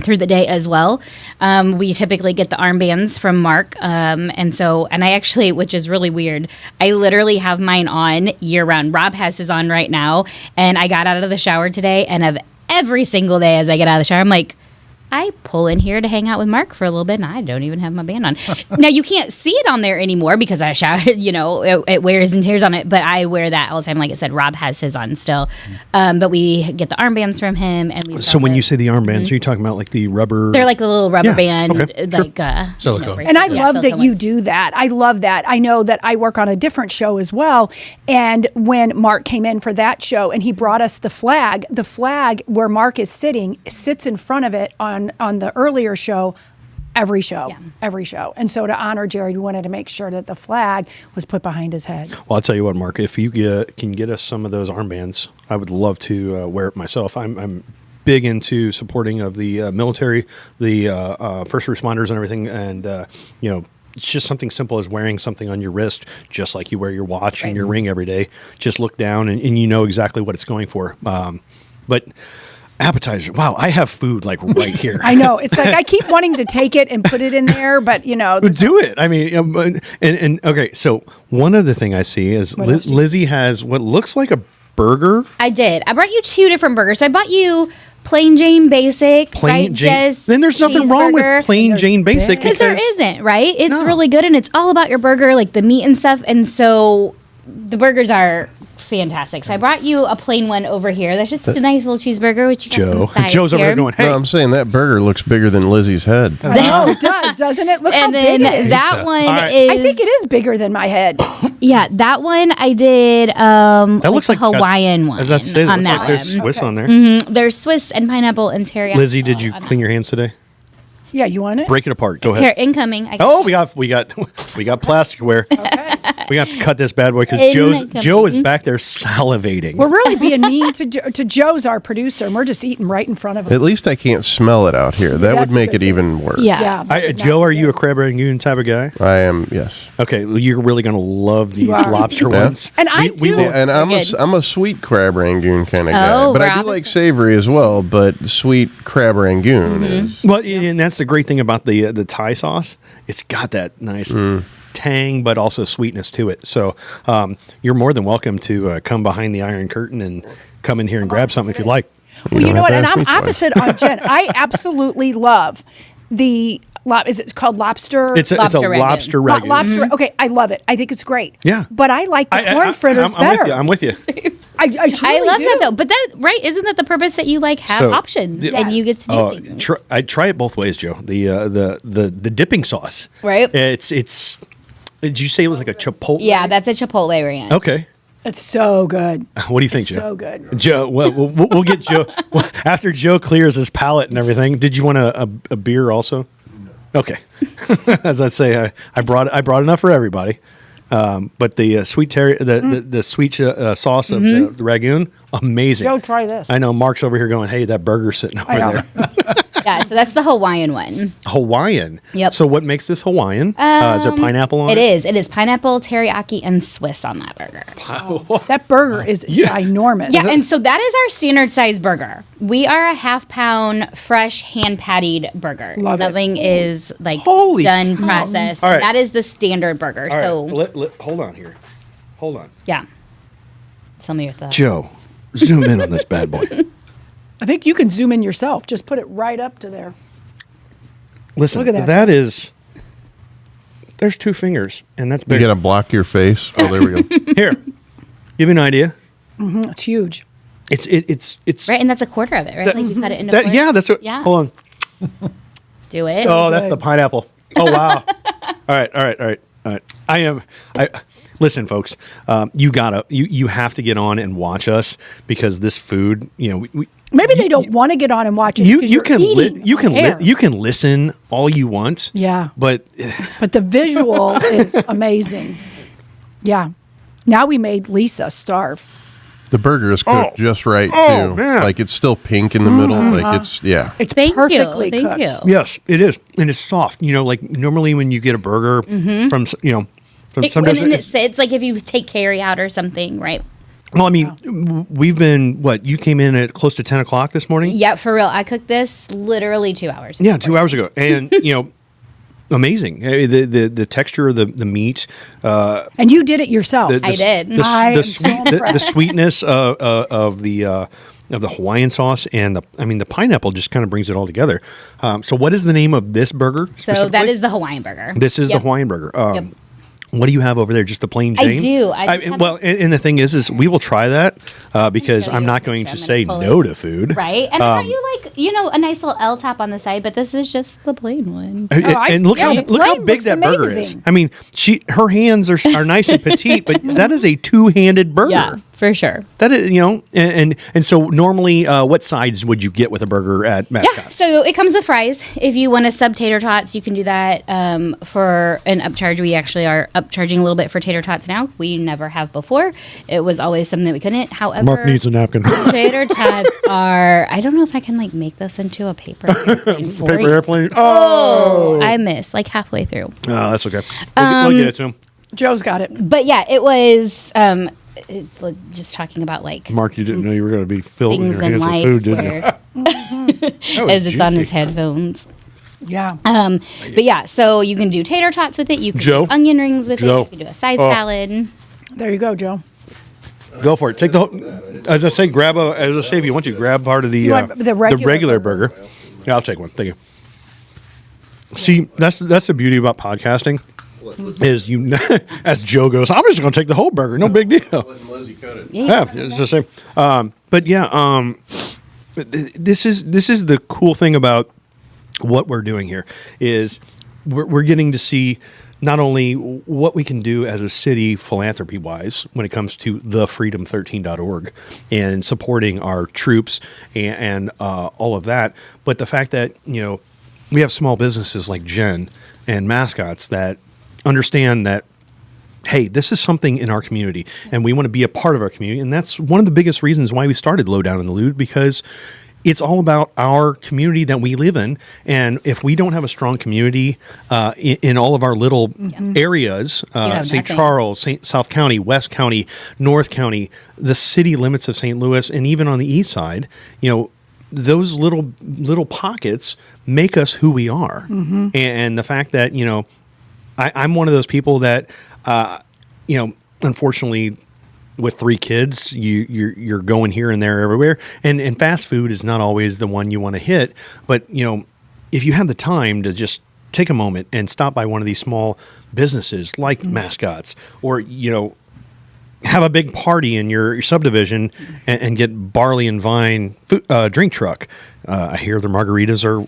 through the day as well. We typically get the armbands from Mark. And I actually, which is really weird, I literally have mine on year round. Rob has his on right now. And I got out of the shower today, and of every single day as I get out of the shower, I'm like, I pull in here to hang out with Mark for a little bit, and I don't even have my band on. Now, you can't see it on there anymore because I showered, it wears and tears on it, but I wear that all the time. Like I said, Rob has his on still. But we get the armbands from him. And we So when you say the armbands, are you talking about like the rubber? they're like the little rubber Yeah, band, okay, sure. Silicone. And I Yeah, love that silicone you ones. do that. I love that. I know that I work on a different show as well. And when Mark came in for that show and he brought us the flag where Mark is sitting sits in front of it on the earlier show, every show. And so to honor Jared, we wanted to make sure that the flag was put behind his head. Well, I'll tell you what, Mark. If you can get us some of those armbands, I would love to wear it myself. I'm big into supporting of the military, the first responders, and everything. And it's just something simple as wearing something on your wrist, just like you wear your watch and your ring every day. Just look down and you know exactly what it's going for. But appetizer. Wow, I have food like right here. I know. It's like I keep wanting to take it and put it in there, but Do it. I mean, and okay. So one other thing I see is What else do you- Lizzie has what looks like a burger. I did. I brought you 2 different burgers. So I bought you plain Jane basic, right? Just Then there's nothing wrong with plain Jane basic because there isn't, right? It's really good, and it's all about your burger, like the meat and stuff. And so the burgers are fantastic. So I brought you a plain one over here. That's just a nice little cheeseburger, which you got some sides Joe's over here. there going, hey. No, I'm saying that burger looks bigger than Lizzie's head. I know it does, doesn't it? Look how And big then it is. that one right. is. I think it is bigger than my head. Yeah, that one I did. That looks like a Hawaiian one. As I say, on looks that like there's one. Swiss on there. There's Swiss and pineapple and teriyaki. Lizzie, did you clean your hands today? Yeah, you want it? Break it apart. Go Here, ahead. incoming. Oh, we got plasticware. We have to cut this bad boy because Incoming. Joe is back there salivating. We're really being mean to Joe's our producer, and we're just eating right in front of him. At least I can't smell it out here. That That's would a make good it thing. even worse. Yeah. Joe, are you a crab rangoon type of guy? I am, yes. Okay, well, you're really going to love these are. lobster Yeah. ones. And I We do. will- Yeah, and I'm Good. I'm a sweet crab rangoon kind of guy, Oh, but I Rob do is like a- savory as well. But sweet crab rangoon is Well, and that's the great thing about the Thai sauce. It's got that nice tang, but also sweetness to it. So you're more than welcome to come behind the Iron Curtain and come in here and grab something if you'd like. Well, you don't know what? have And to ask I'm me twice. opposite on Jen. I absolutely love the. Is it called lobster? It's a Lobster ragu. lobster ragu. Lobster. Okay, I love it. I think it's great. Yeah. But I like the corn fritters I'm better. I'm with you. I truly I love do. that though. But that right? Isn't that the purpose that you like have So, options the- and you get to do Oh, things? I try it both ways, Joe. The dipping sauce. Right. It's. Did you say it was like a chipotle? Yeah, that's a Chipotle variant. Okay. It's so good. What do you think, It's Joe? so good. Joe, well, we'll get Joe after Joe clears his palate and everything. Did you want a beer also? Okay. As I say, I brought enough for everybody. But the sweet the sweet sauce of the ragoon, amazing. Joe, try this. I know Mark's over here going, "Hey, that burger's sitting over I know. there." Yeah, so that's the Hawaiian one. Hawaiian. Yep. So what makes this Hawaiian? Is there pineapple on it? It is. It is pineapple, teriyaki, and Swiss on that burger. That burger is ginormous. Yeah, and so that is our standard size burger. We are a half-pound fresh hand pattied burger. Love it. Nothing is like Holy done cow. processed. All right. That is the standard burger. All right. So Hold on here. Hold on. yeah. Tell me your thoughts. Joe, zoom in on this bad boy. I think you can zoom in yourself. Just put it right up to there. Listen, Look at that. that is. There's 2 fingers, and that's you big. got to block your face. Oh, there we go. Here, give you an idea. It's huge. It's Right, and that's a quarter of it, right? Like you cut it into that, quarters. yeah. That's what. Yeah. Hold on. Do it. Oh, that's good. the pineapple. Oh wow. All right. Listen, folks. You have to get on and watch us because this food. Maybe they don't want to get on and watch it. You because you you're can eating air. you can listen all you want. Yeah. But But the visual is amazing. Yeah. Now we made Lisa starve. The burger is cooked just right Oh, too. man. Like it's still pink in the middle. Like it's It's Thank perfectly you. cooked. Thank you. Yes, it is, and it's soft. You know, like normally when you get a burger from from some It's like if you take carry out or something, right? well, I mean, we've been you came in at close to 10 o'clock this morning. Yeah, for real. I cooked this literally 2 hours. Yeah, 2 hours ago, and amazing. The texture of the meat, And you did it yourself. the, I did. I am the, so sweet, the sweetness of the Hawaiian sauce and the pineapple just kind of brings it all together. So, what is the name of this burger? So that specifically? is the Hawaiian burger. This is the Yep. Hawaiian burger. Yep. What do you have over there? Just the plain I Jane? do. I just have- well, and the thing is we will try that because show I'm you not a going picture. to I'm say gonna pull no it. to food. Right? And I thought you a nice little L tap on the side, but this is just the plain one. And look how the look how plain big looks that burger is. amazing. I mean, her hands are nice and petite, but that is a two-handed burger. Yeah, for sure. That is, and so normally, what sides would you get with a burger at Yeah, Mascots? so it comes with fries. If you want to sub tater tots, you can do that for an upcharge. We actually are upcharging a little bit for tater tots now. We never have before. It was always something that we couldn't. However, Mark needs a napkin. tater tots are. I don't know if I can make this into a paper airplane for Paper you. airplane. Oh, I missed halfway through. That's okay. We'll get it to him. Joe's got it. But yeah, it was just talking about Mark, you didn't know you were going to be filled with things your in hands with life food, did you? where, as it's on his headphones. Yeah. But yeah, so you can do tater tots with it. You can Joe? do onion rings with Joe? it. You can do a side Oh. salad. There you go, Joe. Go for it. Take the whole, as I say, if you want to, grab part of the You want the regular burger. Yeah, I'll take one. Thank you. See, that's the beauty about podcasting is as Joe goes, I'm just going to take the whole burger. No big deal. Lizzie cut it. Yeah, it's the same. But yeah, this is the cool thing about what we're doing here is we're getting to see not only what we can do as a city philanthropy wise when it comes to thefreedom13.org and supporting our troops and all of that, but the fact that we have small businesses like Jen and Mascots that understand that, hey, this is something in our community and we want to be a part of our community. And that's one of the biggest reasons why we started Low Down in the Loot, because it's all about our community that we live in. And if we don't have a strong community in all of our little areas, have St. nothing. Charles, South County, West County, North County, the city limits of St. Louis, and even on the east side, those little pockets make us who we are. And the fact that, I'm one of those people that, unfortunately, with 3 kids, you're going here and there everywhere, and fast food is not always the one you want to hit. But if you have the time to just take a moment and stop by one of these small businesses like Mascots, or have a big party in your subdivision and get barley and vine food, drink truck. I hear their margaritas are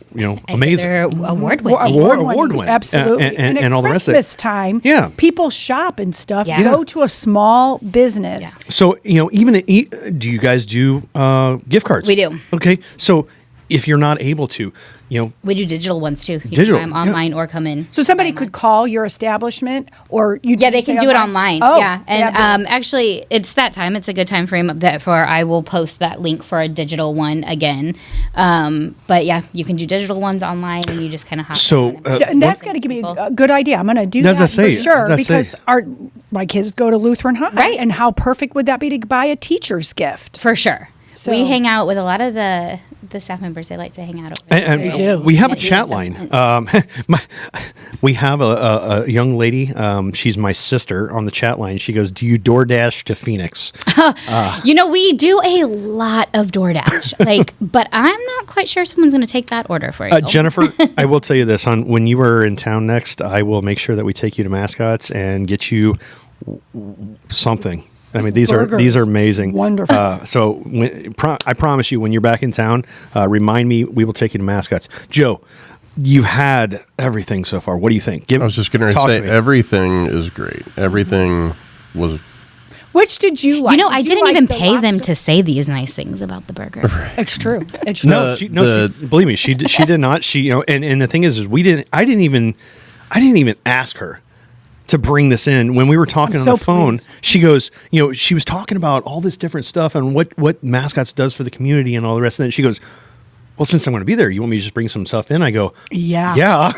amazing. They're award-winning. Award-winning. Absolutely. And at all the rest of it. Christmas time, Yeah. people shop and stuff. Yeah. Go to a small business. Yeah. So even do you guys do gift cards? We do. Okay, so if you're not able to, We do digital ones too. You Digital, can buy them online or come in. So somebody could call your establishment, or you. Yeah, just they can say do it online. Oh, Yeah, and fabulous. actually, it's that time. It's a good time frame I will post that link for a digital one again. But yeah, you can do digital ones online, and you just kind of hop. So, on and- And that's going to give me a good idea. I'm going to do As I that say, for sure as I say. because my kids go to Lutheran High, Right. And how perfect would that be to buy a teacher's gift? for sure. So- We hang out with a lot of the staff members. They like to hang out over there. and They do. we have a Yeah, chat yeah, line. We have a young lady. She's my sister on the chat line. She goes, "Do you DoorDash to Phoenix?" We do a lot of DoorDash, but I'm not quite sure someone's going to take that order for you. Jennifer, I will tell you this: when you are in town next, I will make sure that we take you to Mascots and get you something. I mean, these are burgers. amazing. Wonderful. So I promise you, when you're back in town, remind me. We will take you to Mascots. Joe, you've had everything so far. What do you think? I was just going to say me. everything is great. Everything was Which did you like? I Did didn't like even the pay them lobster? to say these nice things about the burger. It's true. It's true. No, she, believe me, she did not. She, and the thing is we didn't. I didn't even ask her to bring this in. When we were talking I'm on so the phone, pleased. she goes, she was talking about all this different stuff and what Mascots does for the community and all the rest of it. She goes, well, since I'm going to be there, you want me to just bring some stuff in? I go, Yeah. yeah,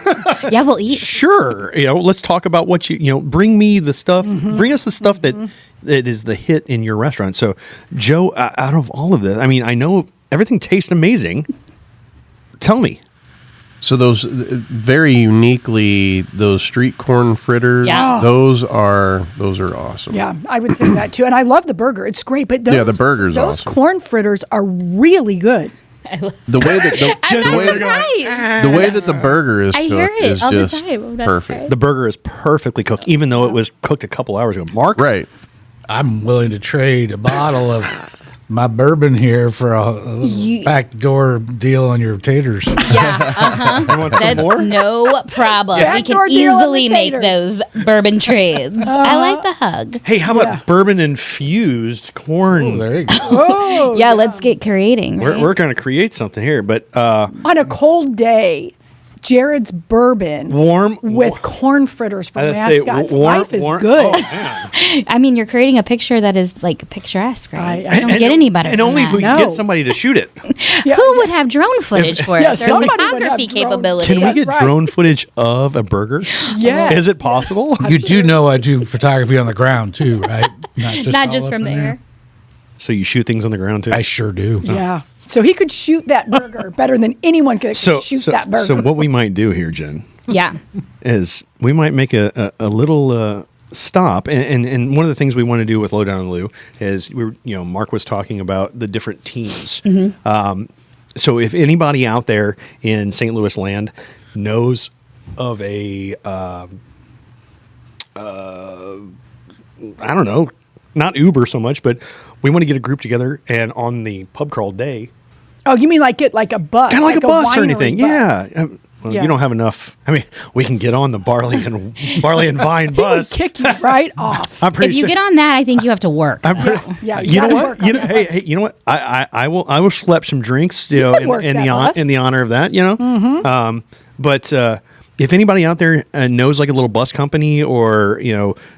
Yeah, we'll eat. sure. Let's talk about what bring me the stuff, bring us the stuff that is the hit in your restaurant. So, Joe, out of all of this, I mean, I know everything tastes amazing. Tell me. So those very uniquely, those street corn fritters, Yeah. those are awesome. Yeah, I would say that too. And I love the burger. It's great. But those, the burger's those awesome. corn fritters are really good. The way that the way that the burger is I cooked hear it is all the just time. I'm not perfect. surprised. The burger is perfectly cooked, even though it was cooked a couple hours ago. Mark? Right. I'm willing to trade a bottle of my bourbon here for a backdoor deal on your taters. Yeah, uh-huh. You want some That's more? no problem. We Backdoor can deal on the easily make taters. those bourbon trades. I like the hug. Hey, how about bourbon infused corn? Oh, there you go. Oh, Yeah, let's get creating. Right? We're going to create something here, but on a cold day, Jared's bourbon warm with corn fritters for I say Mascots. warm- Life is warm- good. Oh, man. I mean, you're creating a picture that is like picturesque, right? I I don't get any better. And than only if that. we No. get somebody to shoot it. Yeah, Who would have drone footage for Yeah, us or somebody would have photography drone. capabilities? Can we That's get right. drone footage of a burger? Yes. Is it possible? You do know I do photography on the ground too, right? Not all just up from the in air? So you shoot things on the ground too? I sure do. Yeah. So he could shoot that burger better than anyone could shoot that burger. So what we might do here, Jen, Yeah. is we might make a little stop, and one of the things we want to do with Lowdown in the Lou is Mark was talking about the different teams. So if anybody out there in St. Louis land knows of a I don't know, not Uber so much, but we want to get a group together and on the pub crawl day, oh, you mean like get like a bus? kind of like a bus or winery anything. bus. Yeah. Well, Yeah. you don't have enough. I mean, we can get on the barley and vine He would bus. kick you right off. I'm pretty If you sure. get on that, I think you have to work. Yeah, You know gotta what? work on that bus. Hey, you know what? I will schlep some drinks. could work that bus. In the honor of that. But if anybody out there knows like a little bus company or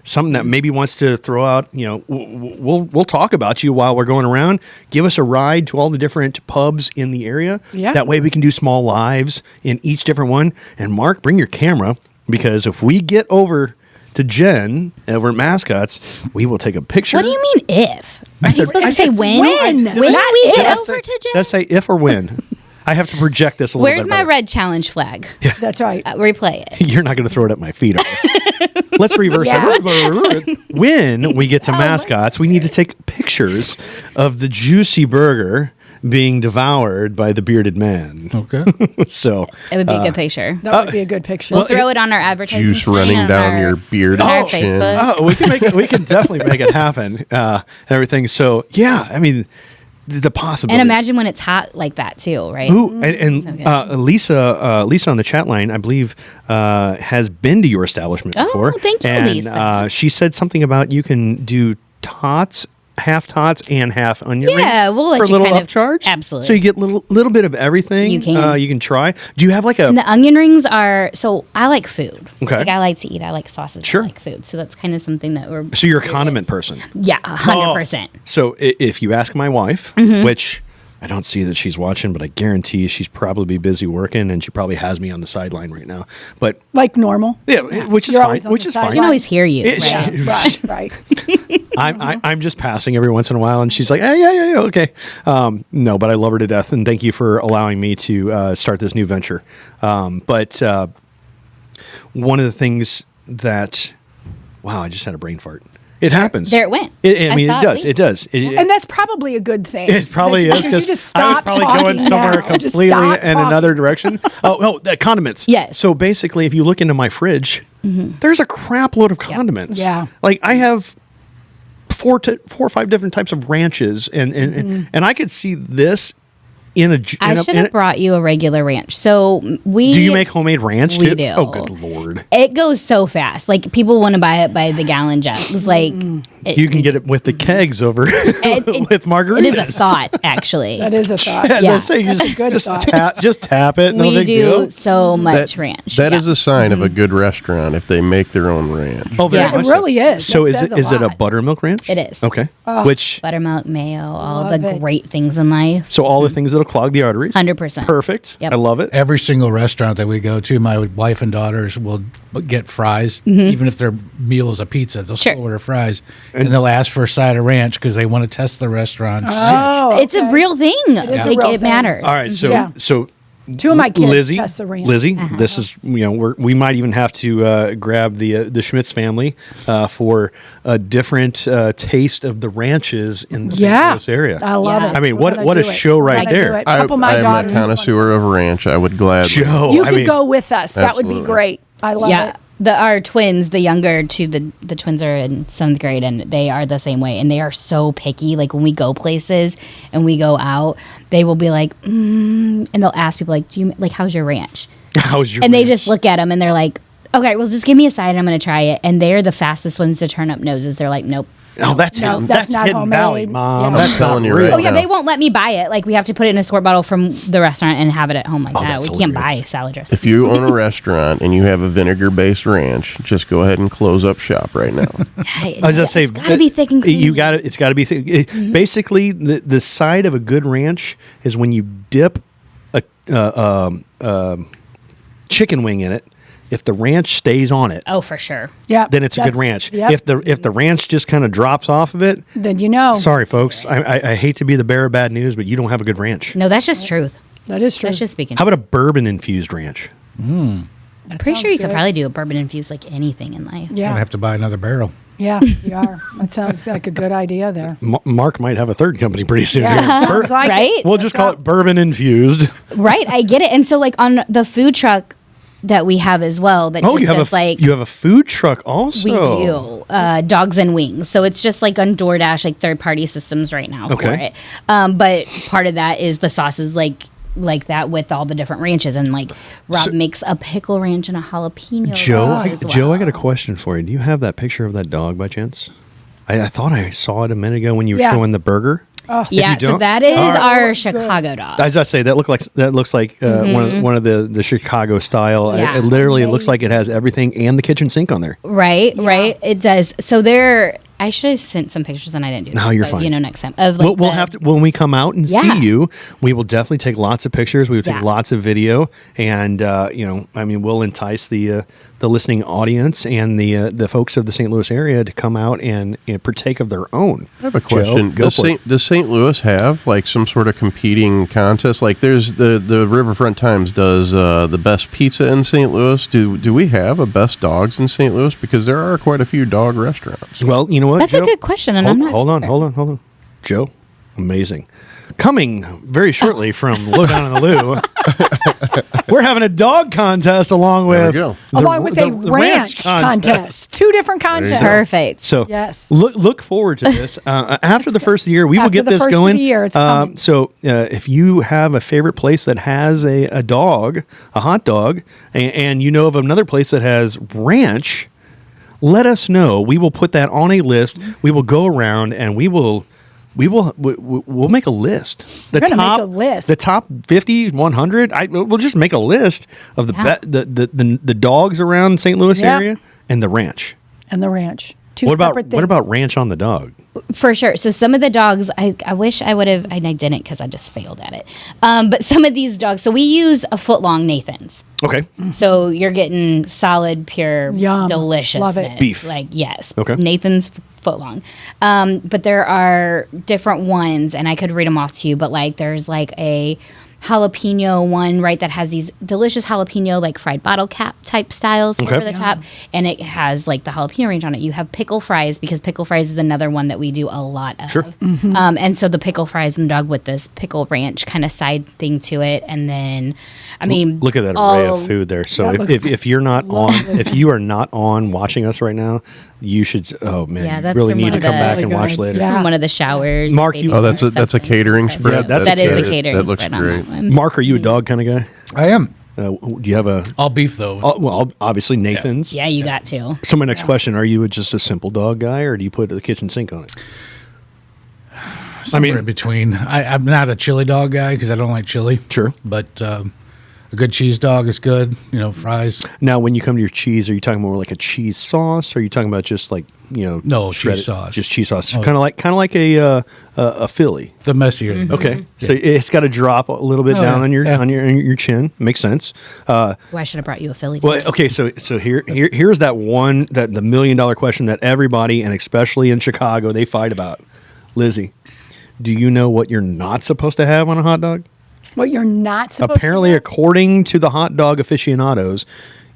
something that maybe wants to throw out, we'll talk about you while we're going around. Give us a ride to all the different pubs in the area. Yeah. That way we can do small lives in each different one. And Mark, bring your camera because if we get over to Jen over at Mascots, we will take a picture. What do you mean if? Are you said- supposed I to say said when? when. When Not we if. get over to Did I Jen? say if or when? I have to project this a little Where's bit my better. red challenge flag? That's right. Replay it. You're not going to throw it at my feet, are you? Let's reverse that. When we get to Mascots, we need to take pictures of the juicy burger being devoured by the bearded man. Okay. So It would be a good picture. That would be a good picture. We'll throw it on our advertising Juice screen running on down our- your beard on our and chin. Facebook. we can make it. We can definitely make it happen. And everything. So yeah, I mean, the possibilities. And imagine when it's hot like that too, right? Ooh, and So good. Lisa on the chat line, I believe, has been to your establishment Oh, before. thank you, and, Lisa. she said something about you can do tots, half tots, and half onion rings. Yeah, we'll let for a you little kind of- upcharge. absolutely. So you get little bit of everything. You can. You can try. Do you have like a? And the onion rings are so I like food. Okay. Like I like to eat. I like sauces. Sure. I like food. So that's kind of something that we're So you're a condiment person. yeah, 100%. So if you ask my wife, Mm-hmm. which I don't see that she's watching, but I guarantee she's probably busy working, and she probably has me on the sideline right now. But like normal. yeah, which is You're fine. always on Which the is sideline. fine. I can always hear you. Yeah, right? Right. I'm just passing every once in a while, and she's like, hey, yeah, okay. No, but I love her to death, and thank you for allowing me to start this new venture. But one of the things that, wow, I just had a brain fart. It happens. There it went. I mean, saw it does. leave. It does. And that's probably a good thing. It probably That is you because just I was stop probably talking going somewhere now. Just completely stop in talking. another direction. Oh, the condiments. Yes. So basically, if you look into my fridge, there's a crap load of condiments. Yeah. Like I have four or five different types of ranches, and I could see this in a. I should have brought you a regular ranch. So we Do you make homemade ranch We too? do. Oh, good lord! It goes so fast. Like people want to buy it by the gallon jugs. Like You can get it with the kegs over with margaritas. It is a thought, actually. That is a thought. Yeah, Yeah. let's say That's a good thought. just tap it. No We big do deal. so much ranch. That yeah. is a sign of a good restaurant if they make their own ranch. Oh, very Yeah. much It really is. So That is says it a lot. buttermilk ranch? It is. Okay. Which Buttermilk, mayo, all Love the it. great things in life. so all the things that'll clog the arteries. 100%. Perfect. Yep. I love it. Every single restaurant that we go to, my wife and daughters will get fries, Mm-hmm. even if their meal is a pizza. They'll Sure. still order fries, and they'll ask for a side of ranch because they want to test the restaurant's. Oh, It's a real thing. is a Like real it thing. matters. All right. So Yeah. so. Two of my kids Lizzie, test the ranch. Lizzie, this is we might even have to grab the Schmitz family for a different taste of the ranches in the St. Yeah. Louis area. I love Yeah. it. I mean, We're what gonna a do it. show We're right gonna do there. it. Couple of my I am a daughters. connoisseur of ranch. I would gladly. Joe, You I could mean, go with us. That would be Absolutely. great. I love Yeah. it. Our twins, the younger two, the twins are in 7th grade, and they are the same way. And they are so picky. Like when we go places and we go out, they will be like, and they'll ask people like, "Do you like how's your ranch?" How's your And they ranch? just look at them and they're like, "Okay, well, just give me a side. And I'm going to try it." And they're the fastest ones to turn up noses. They're like, "Nope." Oh, that's No, hidden, that's not Hidden homemade. Valley, Mom. Yeah. That's I'm telling not you real. right Oh yeah, now. they won't let me buy it. Like we have to put it in a squirt bottle from the restaurant and have it at home like that. that's We can't buy hilarious. salad dressing. If you own a restaurant and you have a vinegar-based ranch, just go ahead and close up shop right now. I was just saying, it's got to be thick and creamy. You got it. It's got to be thick. Basically, the side of a good ranch is when you dip a chicken wing in it. If the ranch stays on it, Oh, for sure. Yeah. then it's a good ranch. Yep. If the ranch just kind of drops off of it, Then you know. sorry folks, I hate to be the bearer of bad news, but you don't have a good ranch. No, that's just truth. That is true. That's just speaking. How about a bourbon infused ranch? That Pretty sounds sure you could good. probably do a bourbon infused like anything in life. I'd Yeah. have to buy another barrel. Yeah, you are. That sounds like a good idea there. Mark might have a third company pretty soon. Yeah, here. sounds like it. Right? We'll just call it bourbon infused. Right, I get it. And so like on the food truck that we have as well, that Oh, just you have does like you have a food truck also. we do dogs and wings. So it's just like on DoorDash, like third party systems right now for Okay. it. But part of that is the sauces like that with all the different ranches, and like Rob makes a pickle ranch and a jalapeno. Joe, as well. Joe, I got a question for you. Do you have that picture of that dog by chance? I thought I saw it a minute ago when you were Yeah. showing the burger. Oh, Yeah, you so don't- that is All right. our Chicago dog. As I say, that looks like one of the Chicago style. Yeah. It literally looks like it has everything and the kitchen sink on there. Right, right. It does. So there, I should have sent some pictures and I didn't do that. No, you're So, fine. You know, next time. Of like We'll the- have to when we come out and Yeah. see you. We will definitely take lots of pictures. We will take Yeah. lots of video, and we'll entice the listening audience and the folks of the St. Louis area to come out and partake of their own. I have a question. Joe, go for it. Does St. Louis have like some sort of competing contest? Like there's the Riverfront Times does the best pizza in St. Louis. Do we have a best dogs in St. Louis? Because there are quite a few dog restaurants. Well, you know what? That's a Joe? good question, and hold, I'm not Hold on, sure. hold on. Joe, amazing. Coming very shortly from Low Down in the Lou, we're having a dog contest along There we with go. along with a ranch contest. Two different contests. Perfect. So Yes. look forward to this. After the first of the year, we will After get the this first of going. the year, it's coming. So if you have a favorite place that has a dog, a hot dog, and you know of another place that has ranch, let us know. We will put that on a list. We will go around and we'll make a list. We're gonna make a list. The top 50, 100. We'll just make a list of Yeah. the dogs around St. Louis Yeah. area and the ranch. And the ranch. Two What separate things. about ranch on the dog? For sure. So some of the dogs, I wish I would have, and I didn't because I just failed at it. But some of these dogs, so we use a foot long Nathan's. Okay. So you're getting solid, pure, Yum. deliciousness. Love it. Beef. Like, yes. Okay. Nathan's foot long. But there are different ones, and I could read them off to you, but like there's like a jalapeno one, right, that has these delicious jalapeno, like fried bottle cap type styles Okay. over the top. And it has like the jalapeno range on it. You have pickle fries, because pickle fries is another one that we do a lot of. Sure. And so the pickle fries and dog with this pickle ranch kind of side thing to it. And then, I mean, Look at that array all- of food there. So That looks if you're not on, if you are not on watching us right now, You should. Oh man, Yeah, you that's really from need one to of come the- back and Really watch good. later. Yeah. From one of the showers. Mark, baby you- Oh, that's a something. catering spread. Yeah, that's that a is a catering- catering. that looks spread on great. that one. Mark, are you a dog kind of guy? I am. Do you have a? All beef though. Well, obviously Nathan's. Yeah, you got to. So my next question: are you just a simple dog guy, or do you put the kitchen sink on it? Somewhere in between. I'm not a chili dog guy because I don't like chili. Sure. But a good cheese dog is good. Fries. Now, when you come to your cheese, are you talking more like a cheese sauce? Or are you talking about just like No, cheese shredded- sauce. just cheese sauce, Oh. kind of like a Philly. The messier. Mm-hmm. Okay, so it's got to drop a little bit Oh, down yeah. on your Yeah. on your chin. Makes sense. Well, I should have brought you a Philly. Well, okay, so here's that one the $1 million question that everybody, and especially in Chicago, they fight about. Lizzie, do you know what you're not supposed to have on a hot dog? What you're not supposed Apparently, to according to the hot dog aficionados,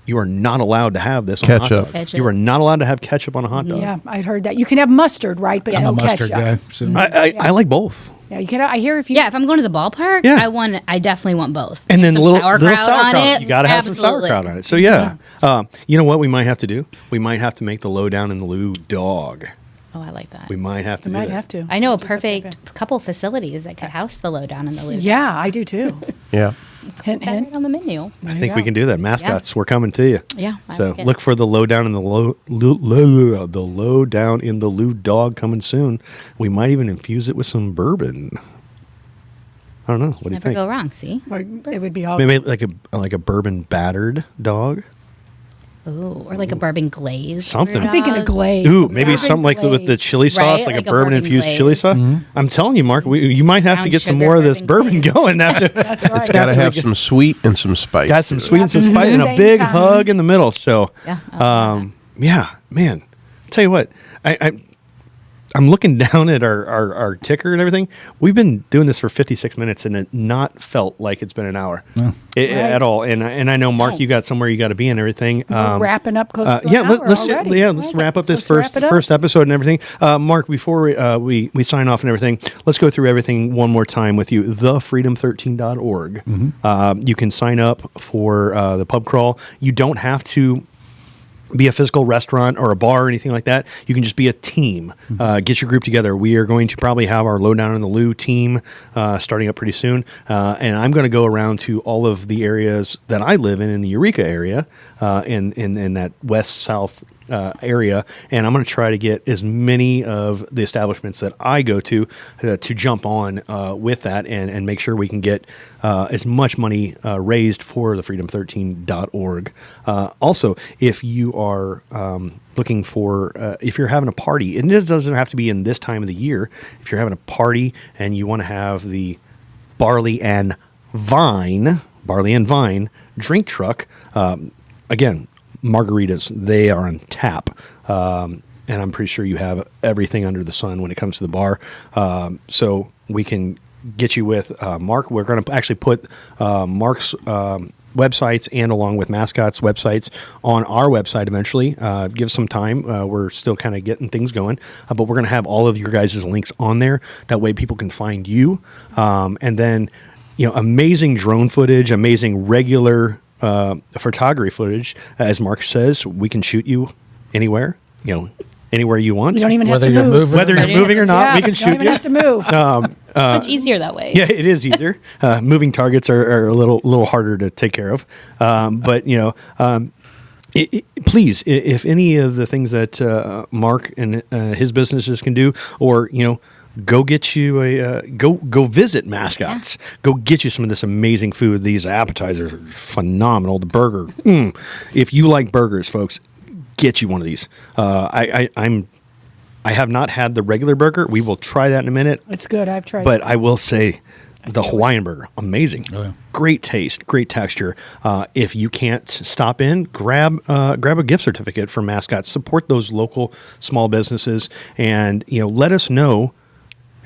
you are not allowed to have this on a hot Ketchup. dog. Ketchup. You are not allowed to have ketchup on a hot dog. Yeah, I'd heard that. You can have mustard, right? But I'm no a mustard ketchup. guy. So I like both. Yeah, you can. I hear if you. Yeah, if I'm going to the ballpark, Yeah. I definitely want both. And then Some little sauerkraut sauerkraut on it. You got to have some Absolutely. sauerkraut on it. So yeah, you know what we might have to do? We might have to make the lowdown in the loo dog. Oh, I like that. We might have to. You do might that. have to. I know a Just have to perfect couple facilities that could house the lowdown in the loop. Yeah, I do too. Yeah. Hint, Right hint. on the menu. I think we can do that. Mascots, we're coming to you. Yeah, I So like it. look for the lowdown in the the lowdown in the loo dog coming soon. We might even infuse it with some bourbon. I don't know. What do you Never think? go wrong. See. Or it would be all. Maybe like a bourbon battered dog. Ooh, or like a bourbon glaze. Something. I'm thinking of glaze. Ooh, maybe Bourbon something like with the glaze. chili sauce, Right, like, like a a bourbon bourbon infused glaze. chili sauce. I'm telling you, Mark, you might have to Brown get some sugar more of this bourbon bourbon going after. That's right. It's got to have some sweet and some spice. Got some to it. sweet and some spice and a Same big time. hug in the middle. So, Yeah, I like yeah, man. Tell you what, I'm looking down at our ticker and everything. We've been doing this for 56 minutes and it not felt like it's been an hour at all. And I know, Mark, No. you got somewhere you got to be and everything. We're wrapping up close to Yeah, an hour let's already. let's wrap up this Let's wrap it up. first episode and everything. Mark, before we sign off and everything, let's go through everything one more time with you. Thefreedom13.org. You can sign up for the pub crawl. You don't have to be a physical restaurant or a bar or anything like that. You can just be a team. Get your group together. We are going to probably have our Lowdown in the Loo team starting up pretty soon. And I'm going to go around to all of the areas that I live in the Eureka area, in that west-south area. And I'm going to try to get as many of the establishments that I go to jump on with that and make sure we can get as much money raised for the freedom13.org. Also, if you are looking for, if you're having a party, and it doesn't have to be in this time of the year, if you're having a party and you want to have the Barley and Vine drink truck, again, margaritas, they are on tap. And I'm pretty sure you have everything under the sun when it comes to the bar. So we can get you with Mark. We're going to actually put Mark's websites and along with Mascot's websites on our website eventually. Give some time. We're still kind of getting things going, but we're going to have all of your guys' links on there. That way people can find you. And then, amazing drone footage, amazing regular photography footage. As Mark says, we can shoot you anywhere, anywhere you want. You don't even Whether have to you're move. moving, Whether you're moving or not, we can Don't shoot even you. have to move. Much easier that way. Yeah, it is easier. Moving targets are a little harder to take care of. But please, if any of the things that Mark and his businesses can do, or go get you go visit Mascots. Go get you some of this amazing food. These appetizers are phenomenal. The burger. If you like burgers, folks, get you one of these. I have not had the regular burger. We will try that in a minute. It's good. I've tried. But I will say the Hawaiian burger, amazing. Oh, yeah. Great taste, great texture. If you can't stop in, grab a gift certificate from Mascots. Support those local small businesses and let us know.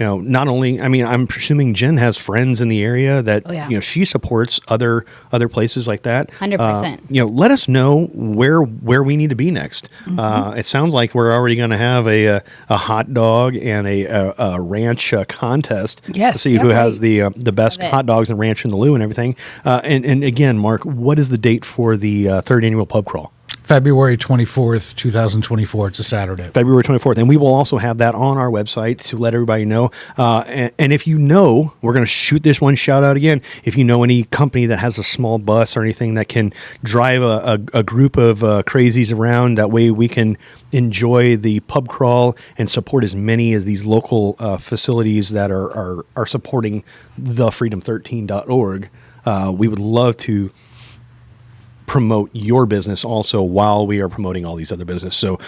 Not only, I'm presuming Jen has friends in the area that, Oh, yeah. she supports other places like that. 100%. Let us know where we need to be next. It sounds like we're already going to have a hot dog and a ranch contest. Yes, To see who can't has the best Love it. hot dogs and ranch in the Lou and everything. And again, Mark, what is the date for the third annual pub crawl? February 24th, 2024. It's a Saturday. February 24th. And we will also have that on our website to let everybody know. And if you know, we're going to shoot this one shout out again. If you know any company that has a small bus or anything that can drive a group of crazies around, that way we can enjoy the pub crawl and support as many as these local facilities that are supporting thefreedom13.org. We would love to promote your business also while we are promoting all these other businesses. So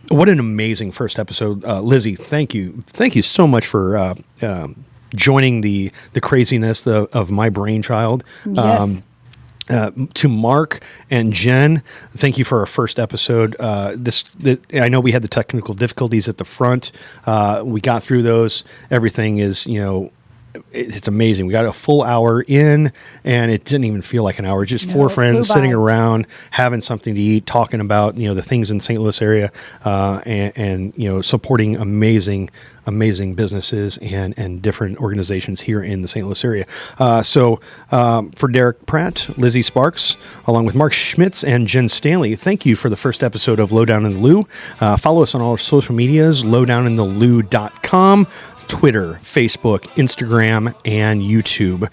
what an amazing first episode. Lizzie, thank you so much for joining the craziness of my brainchild. Yes. To Mark and Jen, thank you for our first episode. I know we had the technical difficulties at the front. We got through those. Everything is, it's amazing. We got a full hour in, and it didn't even feel like an hour. Just four friends sitting around, having something to eat, talking about the things in St. Louis area, and supporting amazing businesses and different organizations here in the St. Louis area. So for Derek Pratt, Lizzie Sparks, along with Mark Schmitz and Jen Stanley, thank you for the first episode of Lowdown in the Lou. Follow us on all our social medias, lowdowninthelou.com. Twitter, Facebook, Instagram, and YouTube.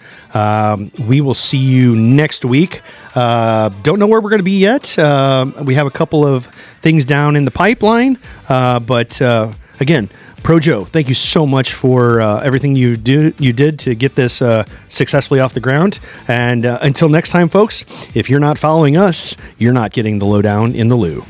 We will see you next week. Don't know where we're going to be yet. We have a couple of things down in the pipeline. But again, Pro Joe, thank you so much for everything you did to get this successfully off the ground. And until next time, folks, if you're not following us, you're not getting the Lowdown in the Lou.